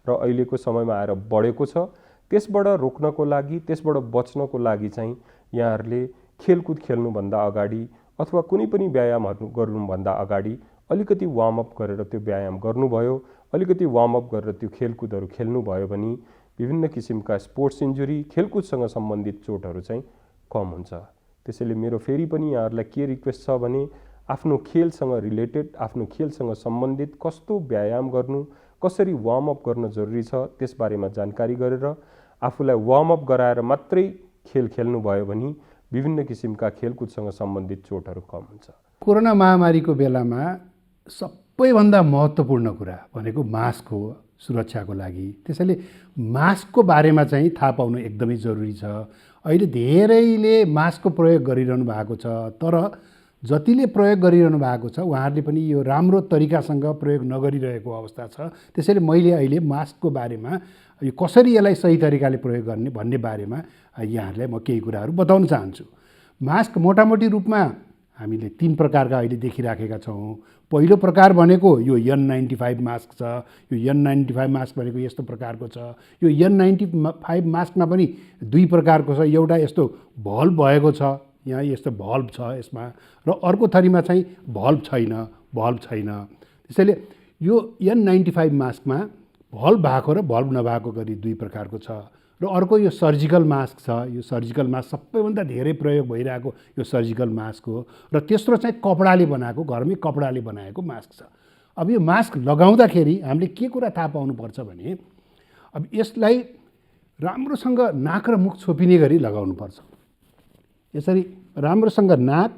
र अहिलेको समयमा आएर बढेको छ। त्यसबाट रोक्नको लागि, त्यसबाट बच्नको लागि चाहिँ यहाँहरूले खेलकुद खेल्नुभन्दा अगाडि अथवा कुनै पनि व्यायामहरू गर्नुभन्दा अगाडि अलिकति वार्मअप गरेर त्यो व्यायाम गर्नुभयो, अलिकति वार्मअप गरेर त्यो खेलकुदहरू खेल्नुभयो भने विभिन्न किसिमका स्पोर्ट्स इन्जुरी, खेलकुदसँग सम्बन्धित चोटहरू चाहिँ कम हुन्छ। त्यसैले मेरो फेरि पनि यहाँहरूलाई के रिक्वेस्ट छ भने, आफ्नो खेलसँग रिलेटेड, आफ्नो खेलसँग सम्बन्धित कस्तो व्यायाम गर्नु, कसरी वार्मअप गर्न जरुरी छ त्यसबारेमा जानकारी गरेर आफूलाई वार्मअप गराएर मात्रै खेल खेल्नुभयो भने विभिन्न किसिमका खेलकुदसँग सम्बन्धित चोटहरू कम हुन्छ। कोरोना महामारीको बेलामा सबैभन्दा महत्त्वपूर्ण कुरा भनेको मास्क हो सुरक्षाको लागि। त्यसैले मास्कको बारेमा चाहिँ थाहा पाउनु एकदमै जरुरी छ। अहिले धेरैले मास्कको प्रयोग गरिरहनु भएको छ, तर जतिले प्रयोग गरिरहनु भएको छ उहाँहरूले पनि यो राम्रो तरिकासँग प्रयोग नगरिरहेको अवस्था छ। त्यसैले मैले अहिले मास्कको बारेमा, यो कसरी यसलाई सही तरिकाले प्रयोग गर्ने भन्ने बारेमा यहाँहरूलाई म केही कुराहरू बताउन चाहन्छु। मास्क मोटामोटी रूपमा हामीले 3 प्रकारका अहिले देखिराखेका छौँ। पहिलो प्रकार भनेको यो N95 मास्क छ। यो N95 मास्क भनेको यस्तो प्रकारको छ। यो N95 मास्कमा पनि 2 प्रकारको छ। एउटा यस्तो भल्भ भएको छ, यहाँ यस्तो भल्भ छ यसमा, र अर्को थरीमा चाहिँ भल्भ छैन। त्यसैले यो N95 मास्कमा भल्भ भएको र भल्भ नभएको गरी 2 प्रकारको छ। र अर्को यो सर्जिकल मास्क छ। यो सर्जिकल मास्क सबैभन्दा धेरै प्रयोग भइरहेको यो सर्जिकल मास्क हो, र तेस्रो चाहिँ कपडाले बनाएको, घरमै कपडाले बनाएको मास्क छ। अब यो मास्क लगाउँदाखेरि हामीले के कुरा थाहा पाउनुपर्छ भने, अब यसलाई राम्रोसँग नाक र मुख छोपिने गरी लगाउनुपर्छ। यसरी राम्रोसँग नाक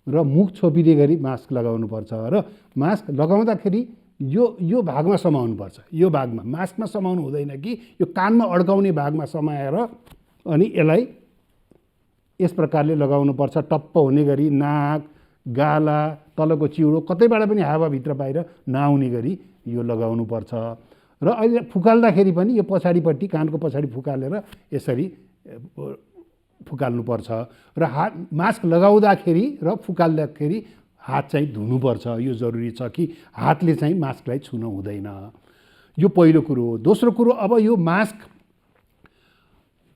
र मुख छोपिने गरी मास्क लगाउनुपर्छ, र मास्क लगाउँदाखेरि यो भागमा समाउनुपर्छ। यो भागमा, मास्कमा समाउनु हुँदैन कि यो कानमा अड्काउने भागमा समाएर अनि यसलाई यस प्रकारले लगाउनुपर्छ। टप्प हुने गरी नाक, गाला, तलको चिउरो कतैबाट पनि हावाभित्र बाहिर नआउने गरी यो लगाउनुपर्छ। र अहिले फुकाल्दाखेरि पनि यो पछाडिपट्टि कानको पछाडि फुकालेर यसरी फुकाल्नुपर्छ र मास्क लगाउँदाखेरि र फुकाल्दाखेरि हात चाहिँ धुनुपर्छ। यो जरुरी छ कि हातले चाहिँ मास्कलाई छुन हुँदैन। यो पहिलो कुरो हो। दोस्रो कुरो, अब यो मास्क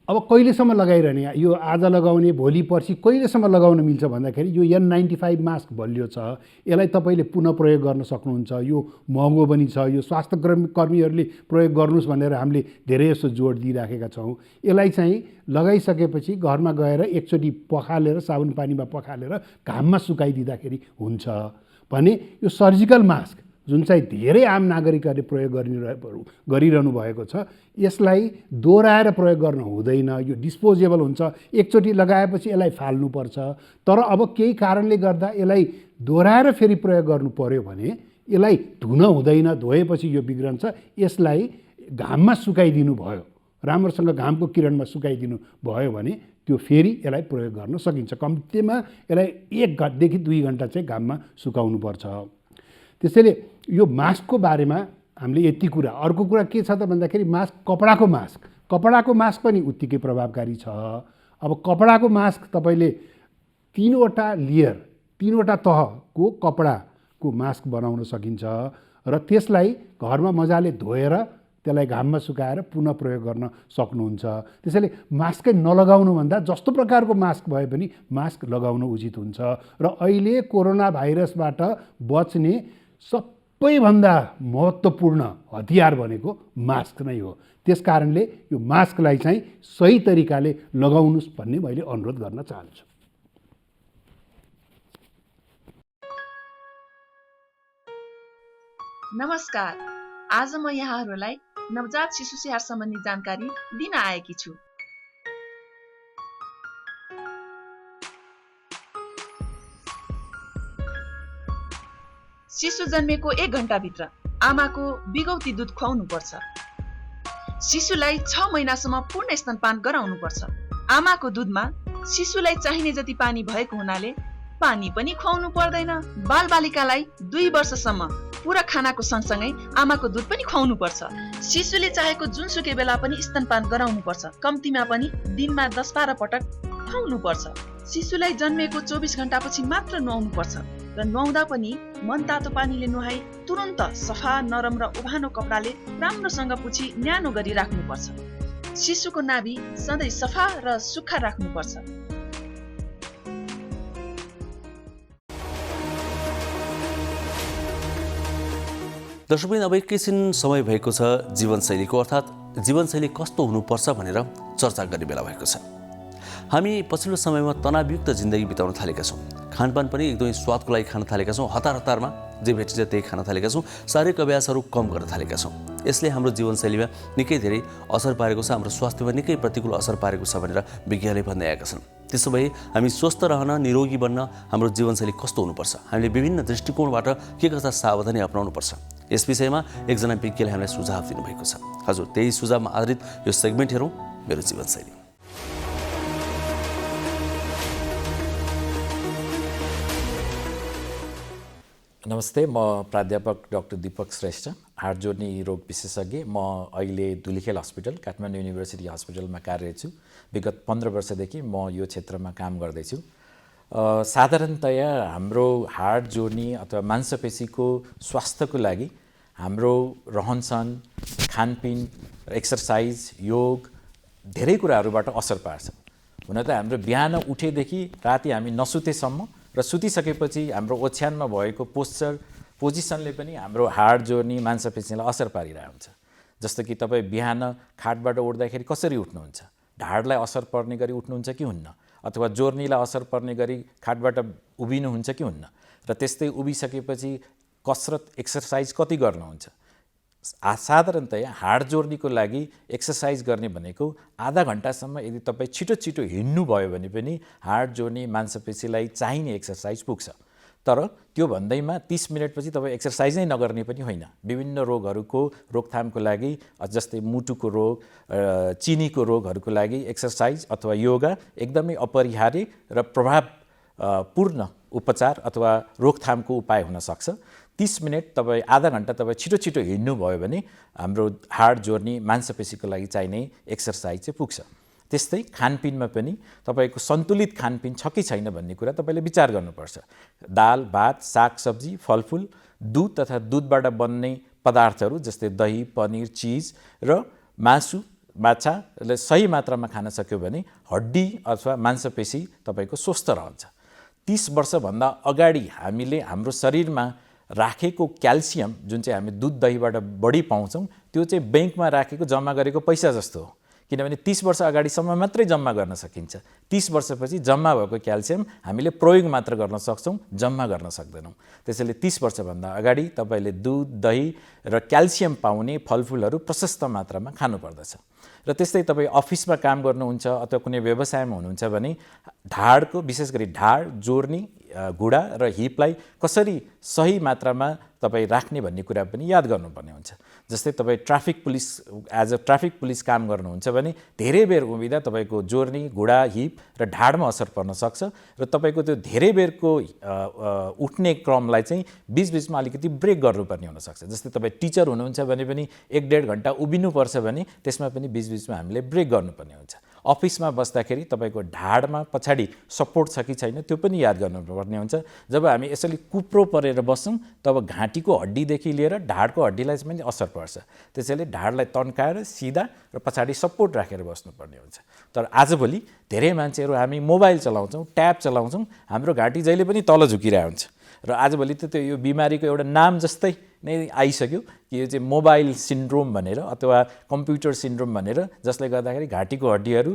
अब कहिलेसम्म लगाइरहने, यो आज लगाउने भोलि पर्सि कहिलेसम्म लगाउन मिल्छ भन्दाखेरि यो N95 मास्क बलियो छ, यसलाई तपाईँले पुनः प्रयोग गर्न सक्नुहुन्छ। यो महँगो पनि छ, यो स्वास्थ्य कर्मीहरूले प्रयोग गर्नुहोस् भनेर हामीले धेरै जस्तो जोड दिइराखेका छौँ। यसलाई चाहिँ लगाइसकेपछि घरमा गएर एकचोटि पखालेर साबुन पानीमा पखालेर घाममा सुकाइदिँदाखेरि हुन्छ भने यो सर्जिकल मास्क जुन चाहिँ धेरै आम नागरिकहरूले प्रयोग गरिरहनु भएको छ, यसलाई दोहोऱ्याएर प्रयोग गर्न हुँदैन। यो डिस्पोजेबल हुन्छ, एकचोटि लगाएपछि यसलाई फाल्नुपर्छ। तर अब केही कारणले गर्दा यसलाई दोहोऱ्याएर फेरि प्रयोग गर्नु पर्यो भने यसलाई धुन हुँदैन, धोएपछि यो बिग्रन्छ। यसलाई घाममा सुकाइदिनु भयो, राम्रोसँग घामको किरणमा सुकाइदिनु भयो भने त्यो फेरि यसलाई प्रयोग गर्न सकिन्छ। कम्तीमा यसलाई 1 घन्टादेखि 2 घन्टा चाहिँ घाममा सुकाउनुपर्छ। त्यसैले यो मास्कको बारेमा हामीले यति कुरा। अर्को कुरा के छ त भन्दाखेरि कपडाको मास्क पनि उत्तिकै प्रभावकारी छ। अब कपडाको मास्क तपाईँले 3वटा लेयर 3वटा तहको कपडाको मास्क बनाउन सकिन्छ र त्यसलाई घरमा मजाले धोएर त्यसलाई घाममा सुकाएर पुनः प्रयोग गर्न सक्नुहुन्छ। त्यसैले मास्कै नलगाउनुभन्दा जस्तो प्रकारको मास्क भए पनि मास्क लगाउन उचित हुन्छ। र अहिले कोरोना भाइरसबाट बच्ने सबैभन्दा महत्त्वपूर्ण हतियार भनेको मास्क नै हो। त्यस कारणले यो मास्कलाई चाहिँ सही तरिकाले लगाउनुहोस् भन्ने मैले अनुरोध गर्न चाहन्छु। नमस्कार, आज म यहाँहरूलाई नवजात शिशु स्याहार सम्बन्धी जानकारी दिन आएकी छु। शिशु जन्मेको 1 घण्टाभित्र आमाको बिगौती दुध खुवाउनुपर्छ। शिशुलाई 6 महिनासम्म पूर्ण स्तनपान गराउनुपर्छ। आमाको दुधमा शिशुलाई चाहिने जति पानी भएको हुनाले पानी पनि खुवाउनु पर्दैन। बालबालिकालाई 2 वर्षसम्म पूरा खानाको सँगसँगै आमाको दुध पनि खुवाउनु पर्छ। शिशुले चाहेको जुनसुकै बेला पनि स्तनपान गराउनु पर्छ। कम्तीमा पनि दिनमा 10-12 पटक खुवाउनु पर्छ। शिशुलाई जन्मेको 24 घण्टापछि मात्र नुहाउनु पर्छ र नुहाउँदा पनि मनतातो पानीले नुहाई तुरन्त सफा, नरम र उभानो कपडाले राम्रोसँग पुछी न्यानो गरी राख्नुपर्छ। शिशुको नाभि सधैँ सफा र सुक्खा राख्नुपर्छ। दर्शकबिन, अब एकैछिन समय भएको छ जीवनशैलीको, अर्थात् जीवनशैली कस्तो हुनुपर्छ भनेर चर्चा गर्ने बेला भएको छ। हामी पछिल्लो समयमा तनावयुक्त जिन्दगी बिताउन थालेका छौँ। खानपान पनि एकदमै स्वादको लागि खान थालेका छौँ। हतारमा जे भेटिन्छ त्यही खान थालेका छौँ। शारीरिक अभ्यासहरू कम गर्न थालेका छौँ। यसले हाम्रो जीवनशैलीमा निकै धेरै असर पारेको छ, हाम्रो स्वास्थ्यमा निकै प्रतिकूल असर पारेको छ भनेर विज्ञले भन्दै आएका छन्। त्यसो भए हामी स्वस्थ रहन, निरोगी बन्न हाम्रो जीवनशैली कस्तो हुनुपर्छ, हामीले विभिन्न दृष्टिकोणबाट के कस्ता सावधानी अपनाउनुपर्छ, यस विषयमा एकजना विज्ञले हामीलाई सुझाव दिनुभएको छ। हजुर, त्यही सुझावमा आधारित यो सेगमेन्ट हेरौँ, मेरो जीवनशैली। नमस्ते, म प्राध्यापक डाक्टर दीपक श्रेष्ठ, हार्ट जोड्ने रोग विशेषज्ञ। म अहिले धुलिखेल हस्पिटल, काठमाडौँ युनिभर्सिटी हस्पिटलमा कार्यरत छु। विगत 15 वर्षदेखि म यो क्षेत्रमा काम गर्दैछु। साधारणतया हाम्रो हार्ट जोड्ने अथवा मांसपेशीको स्वास्थ्यको लागि हाम्रो रहनसहन, खानपिन, एक्सर्साइज, योग धेरै कुराहरूबाट असर पार्छ। हुन त हाम्रो बिहान उठेदेखि राति हामी नसुतेसम्म र सुतिसकेपछि हाम्रो ओछ्यानमा भएको पोजिसनले पनि हाम्रो हार्ट जोड्ने मांसपेशीलाई असर पारिरहेको हुन्छ। जस्तो कि तपाईँ बिहान खाटबाट उठ्दाखेरि कसरी उठ्नुहुन्छ, ढाडलाई असर पर्ने गरी उठ्नुहुन्छ कि हुन्न, अथवा जोर्नीलाई असर पर्ने गरी खाटबाट उभिनुहुन्छ कि हुन्न, र त्यस्तै उभिसकेपछि कसरत एक्सर्साइज कति गर्नुहुन्छ। साधारणतया हार्ट जोड्नेको लागि एक्सर्साइज गर्ने भनेको आधा घन्टासम्म यदि तपाईँ छिटो हिँड्नुभयो भने पनि हार्ट जोड्ने मांसपेशीलाई चाहिने एक्सर्साइज पुग्छ। तर त्यो भन्दैमा 30 मिनटपछि तपाईँ एक्सर्साइज नै नगर्ने पनि होइन। विभिन्न रोगहरूको रोकथामको लागि, जस्तै मुटुको रोग, चिनीको रोगहरूको लागि एक्सर्साइज अथवा योगा एकदमै अपरिहार्य र प्रभावपूर्ण उपचार अथवा रोकथामको उपाय हुन सक्छ। 30 मिनट तपाईँ आधा घन्टा तपाईँ छिटो छिटो हिँड्नुभयो भने हाम्रो हाड जोड्ने मांसपेशीको लागि चाहिने एक्सर्साइज चाहिँ पुग्छ। त्यस्तै खानपिनमा पनि तपाईँको सन्तुलित खानपिन छ कि छैन भन्ने कुरा तपाईँले विचार गर्नुपर्छ। दाल भात सागसब्जी फलफुल दुध तथा दुधबाट बन्ने पदार्थहरू जस्तै दही पनिर चिज र मासु माछाले सही मात्रामा खान सक्यो भने हड्डी अथवा मांसपेशी तपाईँको स्वस्थ रहन्छ। 30 वर्षभन्दा अगाडि हामीले हाम्रो शरीरमा राखेको क्याल्सियम जुन चाहिँ हामी दुध दहीबाट बढी पाउँछौँ त्यो चाहिँ ब्याङ्कमा राखेको जम्मा गरेको पैसा जस्तो हो, किनभने 30 वर्ष अगाडिसम्म मात्रै जम्मा गर्न सकिन्छ। 30 वर्षपछि जम्मा भएको क्याल्सियम हामीले प्रयोग मात्र गर्न सक्छौँ, जम्मा गर्न सक्दैनौँ। त्यसैले 30 वर्षभन्दा अगाडि तपाईँले दुध दही र क्याल्सियम पाउने फलफुलहरू प्रशस्त मात्रामा खानुपर्दछ। र त्यस्तै तपाईँ अफिसमा काम गर्नुहुन्छ अथवा कुनै व्यवसायमा हुनुहुन्छ भने ढाडको विशेष गरी ढाड जोड्ने घुँडा र हिपलाई कसरी सही मात्रामा तपाईँ राख्ने भन्ने कुरा पनि याद गर्नुपर्ने हुन्छ। जस्तै तपाईँ ट्राफिक पुलिस काम गर्नुहुन्छ भने धेरै बेर उभिँदा तपाईँको जोर्नी घुँडा हिप र ढाडमा असर पर्न सक्छ र तपाईँको त्यो धेरै बेरको उठ्ने क्रमलाई चाहिँ बीचबीचमा अलिकति ब्रेक गर्नुपर्ने हुनसक्छ। जस्तै तपाईँ टिचर हुनुहुन्छ भने पनि 1-1.5 घन्टा उभिनुपर्छ भने त्यसमा पनि बीचबीचमा हामीले ब्रेक गर्नुपर्ने हुन्छ। अफिसमा बस्दाखेरि तपाईँको ढाडमा पछाडि सपोर्ट छ कि छैन त्यो पनि याद गर्नुपर्ने हुन्छ। जब हामी यसरी कुप्रो परेर बस्छौँ तब घाँटीको हड्डीदेखि लिएर ढाडको हड्डीलाई पनि असर पर्छ। त्यसैले ढाडलाई तन्काएर सिधा र पछाडि सपोर्ट राखेर बस्नुपर्ने हुन्छ। तर आजभोलि धेरै मान्छेहरू हामी मोबाइल चलाउँछौँ ट्याब चलाउँछौँ हाम्रो घाँटी जहिले पनि तल झुकिरहेको हुन्छ र आजभोलि त त्यो यो बिमारीको एउटा नाम जस्तै नै आइसक्यो कि यो चाहिँ मोबाइल सिन्ड्रोम भनेर अथवा कम्प्युटर सिन्ड्रोम भनेर, जसले गर्दाखेरि घाँटीको हड्डीहरू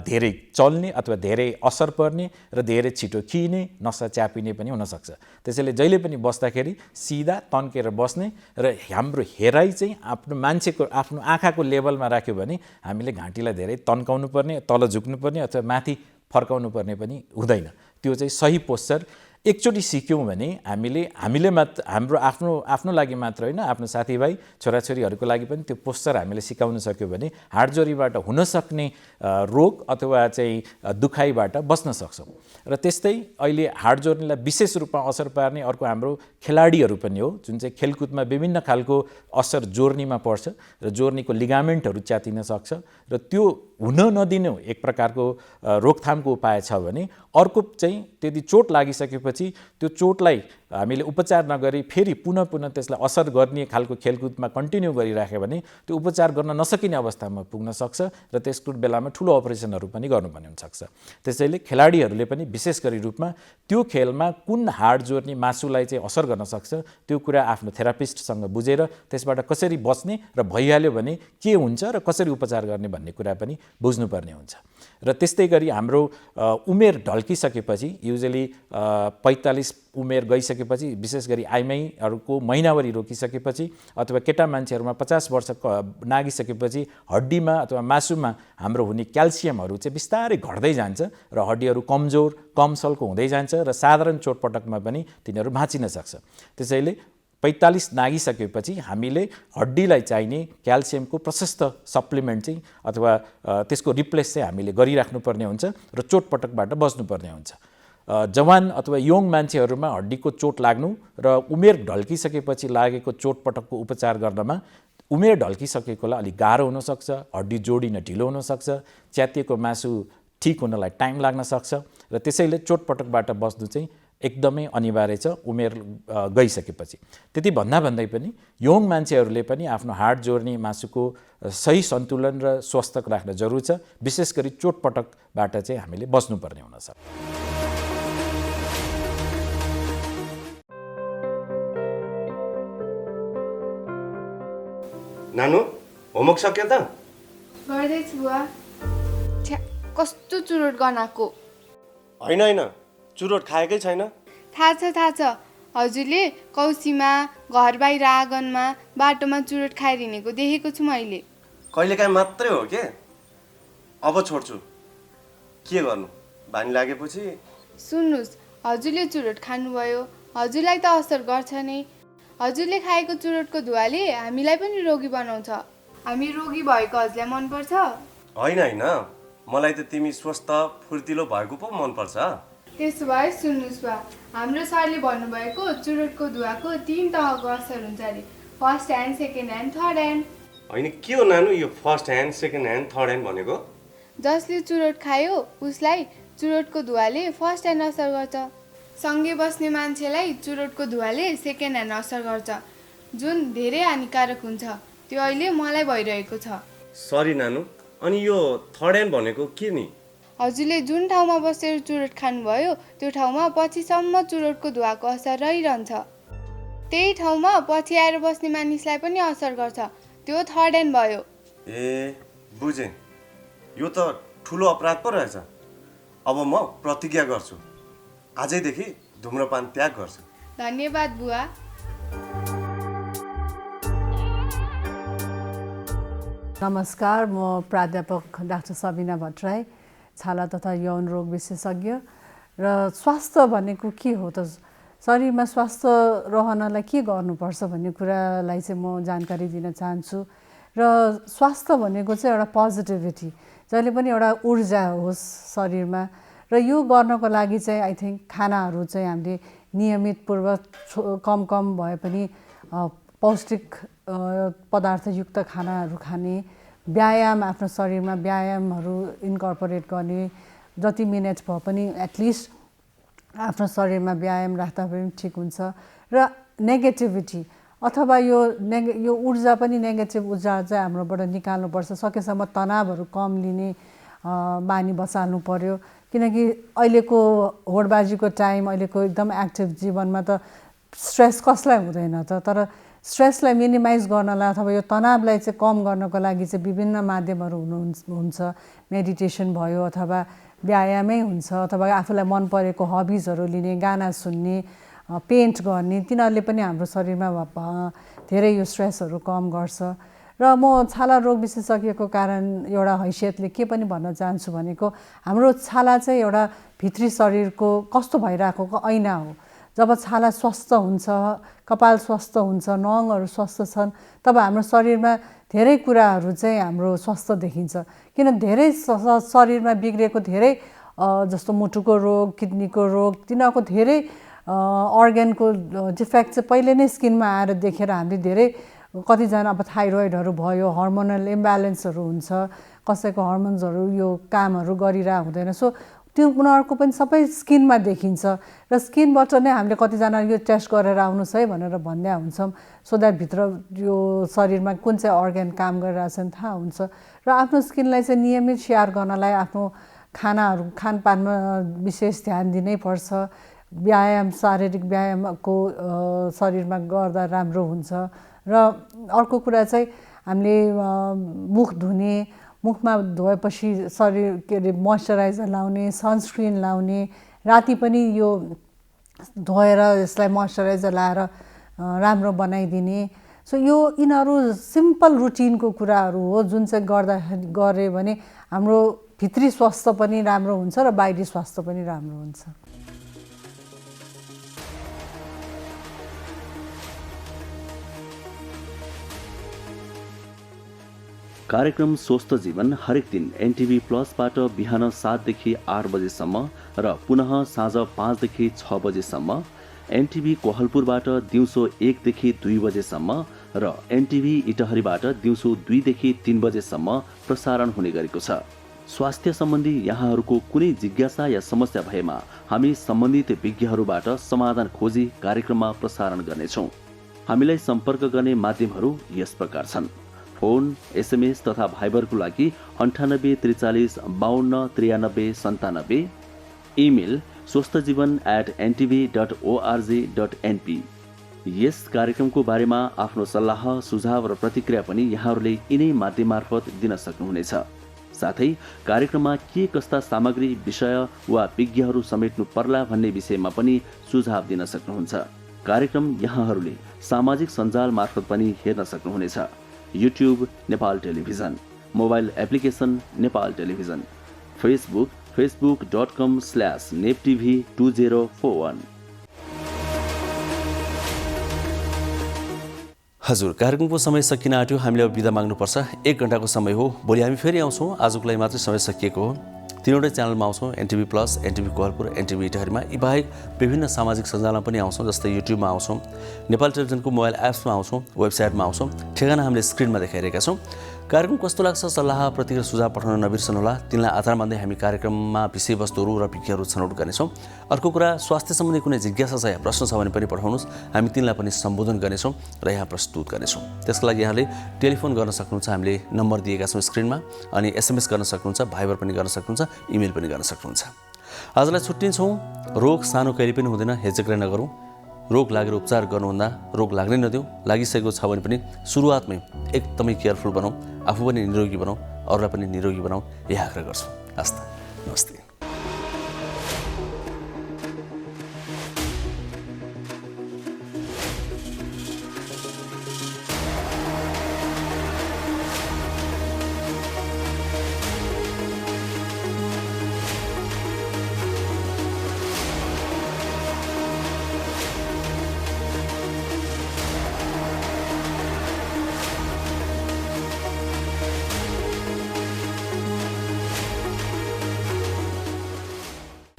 धेरै चल्ने अथवा धेरै असर पर्ने र धेरै छिटो खिने नसा च्यापिने पनि हुनसक्छ। त्यसैले जहिले पनि बस्दाखेरि सिधा तन्केर बस्ने र हाम्रो हेराइ चाहिँ आफ्नो आँखाको लेभलमा राख्यो भने हामीले घाँटीलाई धेरै तन्काउनु पर्ने तल झुक्नु पर्ने अथवा माथि फर्काउनु पर्ने पनि हुँदैन। त्यो चाहिँ सही पोस्चर एकचोटि सिक्यौँ भने हामीले मात्र हाम्रो आफ्नो लागि मात्र होइन आफ्नो साथीभाइ छोराछोरीहरूको लागि पनि त्यो पोस्चर हामीले सिकाउन सक्यो भने हाडजोरीबाट हुनसक्ने रोग अथवा चाहिँ दुखाइबाट बच्न सक्छौँ। र त्यस्तै अहिले हाडजोर्नीलाई विशेष रूपमा असर पार्ने अर्को हाम्रो खेलाडीहरू पनि हो, जुन चाहिँ खेलकुदमा विभिन्न खालको असर जोर्नीमा पर्छ र जोर्नीको लिगामेन्टहरू च्यातिन सक्छ र त्यो हुन नदिनु एक प्रकारको रोकथामको उपाय छ भने अर्को चाहिँ त्यदि चोट लागिसकेपछि त्यो चोटलाई हामीले उपचार नगरी फेरि पुनः त्यसलाई असर गर्ने खालको खेलकुदमा कन्टिन्यू गरिराख्यो भने त्यो उपचार गर्न नसकिने अवस्थामा पुग्न सक्छ र त्यसको बेलामा ठुलो अपरेसनहरू पनि गर्नुपर्ने हुनसक्छ। त्यसैले खेलाडीहरूले पनि विशेष गरी रूपमा त्यो खेलमा कुन हाड जोड्ने मासुलाई चाहिँ असर गर्न सक्छ त्यो कुरा आफ्नो थेरापिस्टसँग बुझेर त्यसबाट कसरी बच्ने र भइहाल्यो भने के हुन्छ र कसरी उपचार गर्ने भन्ने कुरा पनि बुझ्नुपर्ने हुन्छ। र त्यस्तै गरी हाम्रो उमेर ढल्किसकेपछि युजुअली 45 उमेर गइसकेपछि विशेष गरी आइमाईहरूको महिनावारी रोकिसकेपछि अथवा केटा मान्छेहरूमा 50 वर्ष नागिसकेपछि हड्डीमा अथवा मासुमा हाम्रो हुने क्याल्सियमहरू चाहिँ बिस्तारै घट्दै जान्छ र हड्डीहरू कमजोर कमसलको हुँदै जान्छ र साधारण चोटपटकमा पनि तिनीहरू भाँचिन सक्छ। त्यसैले 45 नागिसकेपछि हामीले हड्डीलाई चाहिने क्याल्सियमको प्रशस्त सप्लिमेन्ट चाहिँ अथवा त्यसको रिप्लेस चाहिँ हामीले गरिराख्नुपर्ने हुन्छ र चोटपटकबाट बच्नुपर्ने हुन्छ। जवान अथवा यङ मान्छेहरूमा हड्डीको चोट लाग्नु र उमेर ढल्किसकेपछि लागेको चोटपटकको उपचार गर्नमा उमेर ढल्किसकेकोलाई अलिक गाह्रो हुनसक्छ, हड्डी जोडिन ढिलो हुनसक्छ, च्यातिएको मासु ठिक हुनलाई टाइम लाग्न सक्छ र त्यसैले चोटपटकबाट बच्नु चाहिँ एकदमै अनिवार्य छ उमेर गइसकेपछि। त्यति भन्दै पनि यङ मान्छेहरूले पनि आफ्नो हाड जोड्ने मासुको सही सन्तुलन र स्वस्थ राख्न जरुरी छ। विशेष गरी चोटपटकबाट चाहिँ हामीले बच्नुपर्ने हुनसक्छ। नानु होमवर्क सक्यो त? गर्दैछु बुवा। कस्तो चुरोट गनाको। होइन चुरोट खाएकै छैन? थाहा छ हजुरले कौसीमा घर बाहिर आँगनमा बाटोमा चुरोट खाएर हिँडेको देखेको छु मैले। कहिलेकाहीँ मात्रै हो के, अब छोड्छु। के गर्नु बानी लागेपछि। सुन्नुहोस्, हजुरले चुरोट खानुभयो, हजुरलाई त असर गर्छ नै। हजुरले खाएको चुरोटको धुवाले हामीलाई पनि रोगी बनाउँछ। हामी रोगी भएको हजुरलाई मनपर्छ? होइन मलाई त तिमी स्वस्थ फुर्तिलो भएको पो मनपर्छ। त्यसो भए सुन्नुहोस् बा, हाम्रो सरले भन्नुभएको चुरोटको धुवाको 3 तहको असर हुन्छ अरे, first hand, second hand, third hand. होइन के हो नानु यो first hand second hand third hand भनेको? जसले चुरोट खायो उसलाई चुरोटको धुवाले फर्स्ट ह्यान्ड असर गर्छ, सँगै बस्ने मान्छेलाई चुरोटको धुवाले सेकेन्ड ह्यान्ड असर गर्छ, जुन धेरै हानिकारक हुन्छ। त्यो अहिले मलाई भइरहेको छ। सरी नानु, अनि यो थर्ड ह्यान्ड भनेको के नि? हजुरले जुन ठाउँमा बसेर चुरोट खानुभयो त्यो ठाउँमा पछिसम्म चुरोटको धुवाको असर रहिरहन्छ। त्यही ठाउँमा पछि आएर बस्ने मानिसलाई पनि असर गर्छ, त्यो थर्ड ह्यान्ड भयो। ए बुझेँ, यो त ठुलो अपराध पो रहेछ। अब म प्रतिज्ञा गर्छु, आजैदेखि धुम्रपान त्याग गर्छु। धन्यवाद बुवा। नमस्कार, म प्राध्यापक डाक्टर सबिना भट्टराई, छाला तथा यौन रोग विशेषज्ञ। र स्वास्थ्य भनेको के हो त, शरीरमा स्वास्थ्य रहनलाई के गर्नुपर्छ भन्ने कुरालाई चाहिँ म जानकारी दिन चाहन्छु। र स्वास्थ्य भनेको चाहिँ एउटा पोजिटिभिटी, जहिले पनि एउटा ऊर्जा होस् शरीरमा। र यो गर्नको लागि चाहिँ आई थिङ्क खानाहरू चाहिँ हामीले नियमितपूर्वक कम भए पनि पौष्टिक पदार्थयुक्त खानाहरू खाने, व्यायाम, आफ्नो शरीरमा व्यायामहरू इन्कर्पोरेट गर्ने, जति मिनट भए पनि एटलिस्ट आफ्नो शरीरमा व्यायाम राख्दा पनि ठिक हुन्छ। र नेगेटिभिटी अथवा यो ऊर्जा पनि नेगेटिभ ऊर्जा चाहिँ हाम्रोबाट निकाल्नुपर्छ। सकेसम्म तनावहरू कम लिने बानी बसाल्नु पर्यो, किनकि अहिलेको होडबाजीको टाइम, अहिलेको एकदम एक्टिभ जीवनमा त स्ट्रेस कसलाई हुँदैन त। तर स्ट्रेसलाई मिनिमाइज गर्नलाई अथवा यो तनावलाई चाहिँ कम गर्नको लागि चाहिँ विभिन्न माध्यमहरू हुन्छ। मेडिटेसन भयो, अथवा व्यायामै हुन्छ, अथवा आफूलाई मन परेको हबिजहरू लिने, गाना सुन्ने, पेन्ट गर्ने, तिनीहरूले पनि हाम्रो शरीरमा धेरै यो स्ट्रेसहरू कम गर्छ। र म छाला रोग विशेषज्ञको कारण एउटा हैसियतले के पनि भन्न चाहन्छु भनेको, हाम्रो छाला चाहिँ एउटा भित्री शरीरको कस्तो भइरहेको ऐना हो। जब छाला स्वस्थ हुन्छ, कपाल स्वस्थ हुन्छ, नङहरू स्वस्थ छन्, तब हाम्रो शरीरमा धेरै कुराहरू चाहिँ हाम्रो स्वस्थ देखिन्छ। किन धेरै शरीरमा बिग्रेको धेरै जस्तो मुटुको रोग, किडनीको रोग, तिनीहरूको धेरै अर्ग्यानको डिफेक्ट चाहिँ पहिले नै स्किनमा आएर देखेर हामीले धेरै, कतिजना अब थाइरोइडहरू भयो, हर्मोनल इम्ब्यालेन्सहरू हुन्छ, कसैको हर्मोन्सहरू यो कामहरू गरिरहेको हुँदैन। सो त्यो उनीहरूको पनि सबै स्किनमा देखिन्छ। र स्किनबाट नै हामीले कतिजना यो टेस्ट गरेर आउनुहोस् है भनेर भन्ने हुन्छौँ, सो द्याट भित्र यो शरीरमा कुन चाहिँ अर्ग्यान काम गरिरहेछन् थाहा हुन्छ। र आफ्नो स्किनलाई चाहिँ नियमित स्याहार गर्नलाई आफ्नो खानपानमा विशेष ध्यान दिनै पर्छ। व्यायाम, शारीरिक व्यायामको शरीरमा गर्दा राम्रो हुन्छ। र अर्को कुरा चाहिँ हामीले मुख धुने, मुखमा धोएपछि शरीर मोइस्चराइजर लाउने, सनस्क्रिन लाउने, राति पनि यो धोएर यसलाई मोइस्चराइजर लाएर राम्रो बनाइदिने। सो यिनीहरू सिम्पल रुटिनको कुराहरू हो, जुन चाहिँ गरे भने हाम्रो भित्री स्वास्थ्य पनि राम्रो हुन्छ र बाहिरी स्वास्थ्य पनि राम्रो हुन्छ। कार्यक्रम स्वस्थ जीवन हरेक दिन एनटिभी प्लसबाट बिहान 7 देखि 8 बजेसम्म र पुनः साँझ 5 देखि 6 बजेसम्म, एनटिभी कोहलपुरबाट दिउँसो 1 देखि 2 बजेसम्म र एनटिभी इटहरीबाट दिउँसो 2 देखि 3 बजेसम्म प्रसारण हुने गरेको छ। स्वास्थ्य सम्बन्धी यहाँहरूको कुनै जिज्ञासा या समस्या भएमा हामी सम्बन्धित विज्ञहरूबाट समाधान खोजी कार्यक्रममा प्रसारण गर्नेछौँ। हामीलाई सम्पर्क गर्ने माध्यमहरू यस प्रकार छन्: फोन, एसएमएस तथा भाइबरको लागि 98 43 52 93 97, इमेल स्वस्थजीवन@ntv.org.np। यस कार्यक्रमको बारेमा आफ्नो सल्लाह, सुझाव र प्रतिक्रिया पनि यहाँहरूले यिनै माध्यम मार्फत दिन सक्नुहुनेछ। साथै कार्यक्रममा के कस्ता सामग्री, विषय वा विज्ञहरू समेट्नु पर्ला भन्ने विषयमा पनि सुझाव दिन सक्नुहुन्छ। कार्यक्रम यहाँहरूले सामाजिक सञ्जाल मार्फत पनि हेर्न सक्नुहुनेछ। YouTube Nepal television, mobile application Nepal television, Facebook facebook.com/neptv2041। हजुर, कार्यक्रमको समय सकिन आँट्यो, हामीले अब बिदा माग्नुपर्छ। 1 घण्टाको समय हो। भोलि हामी फेरि आउँछौँ। आजको लागि मात्रै समय सकिएको हो। तीनवटै च्यानलमा आउँछौँ, NTV plus, NTV Kohalpur, NTV इटहरीमा। यी बाहेक विभिन्न सामाजिक सञ्जालमा पनि आउँछौँ, जस्तै युट्युबमा आउँछौँ, नेपाल टेलिभिजनको मोबाइल एप्समा आउँछौँ, वेबसाइटमा आउँछौँ। ठेगाना हामीले स्क्रिनमा देखाइरहेका छौँ। कार्यक्रम कस्तो लाग्छ, सल्लाह, प्रतिक्रिया, सुझाव पठाउन नबिर्सनुहोला। तिनलाई आधार मान्दै हामी कार्यक्रममा विषयवस्तुहरू र विज्ञहरू छनौट गर्नेछौँ। अर्को कुरा, स्वास्थ्य सम्बन्धी कुनै जिज्ञासा छ या प्रश्न छ भने पनि पठाउनुहोस्, हामी तिनलाई पनि सम्बोधन गर्नेछौँ र यहाँ प्रस्तुत गर्नेछौँ। त्यसको लागि यहाँले टेलिफोन गर्न सक्नुहुन्छ, हामीले नम्बर दिएका छौँ स्क्रिनमा, अनि एसएमएस गर्न सक्नुहुन्छ, भाइबर पनि गर्न सक्नुहुन्छ, इमेल पनि गर्न सक्नुहुन्छ। आजलाई छुट्टिन्छौँ। रोग सानो कहिले पनि हुँदैन, हेचेक्राइ नगरौँ। रोग लागेर उपचार गर्नुभन्दा रोग लाग्नै नदेऊ। लागिसकेको छ भने पनि सुरुवातमै एकदमै केयरफुल बनाऊ, आफू पनि निरोगी बनाऊ, अरूलाई पनि निरोगी बनाऊ, यही आग्रह गर्छु। हस्त, नमस्ते।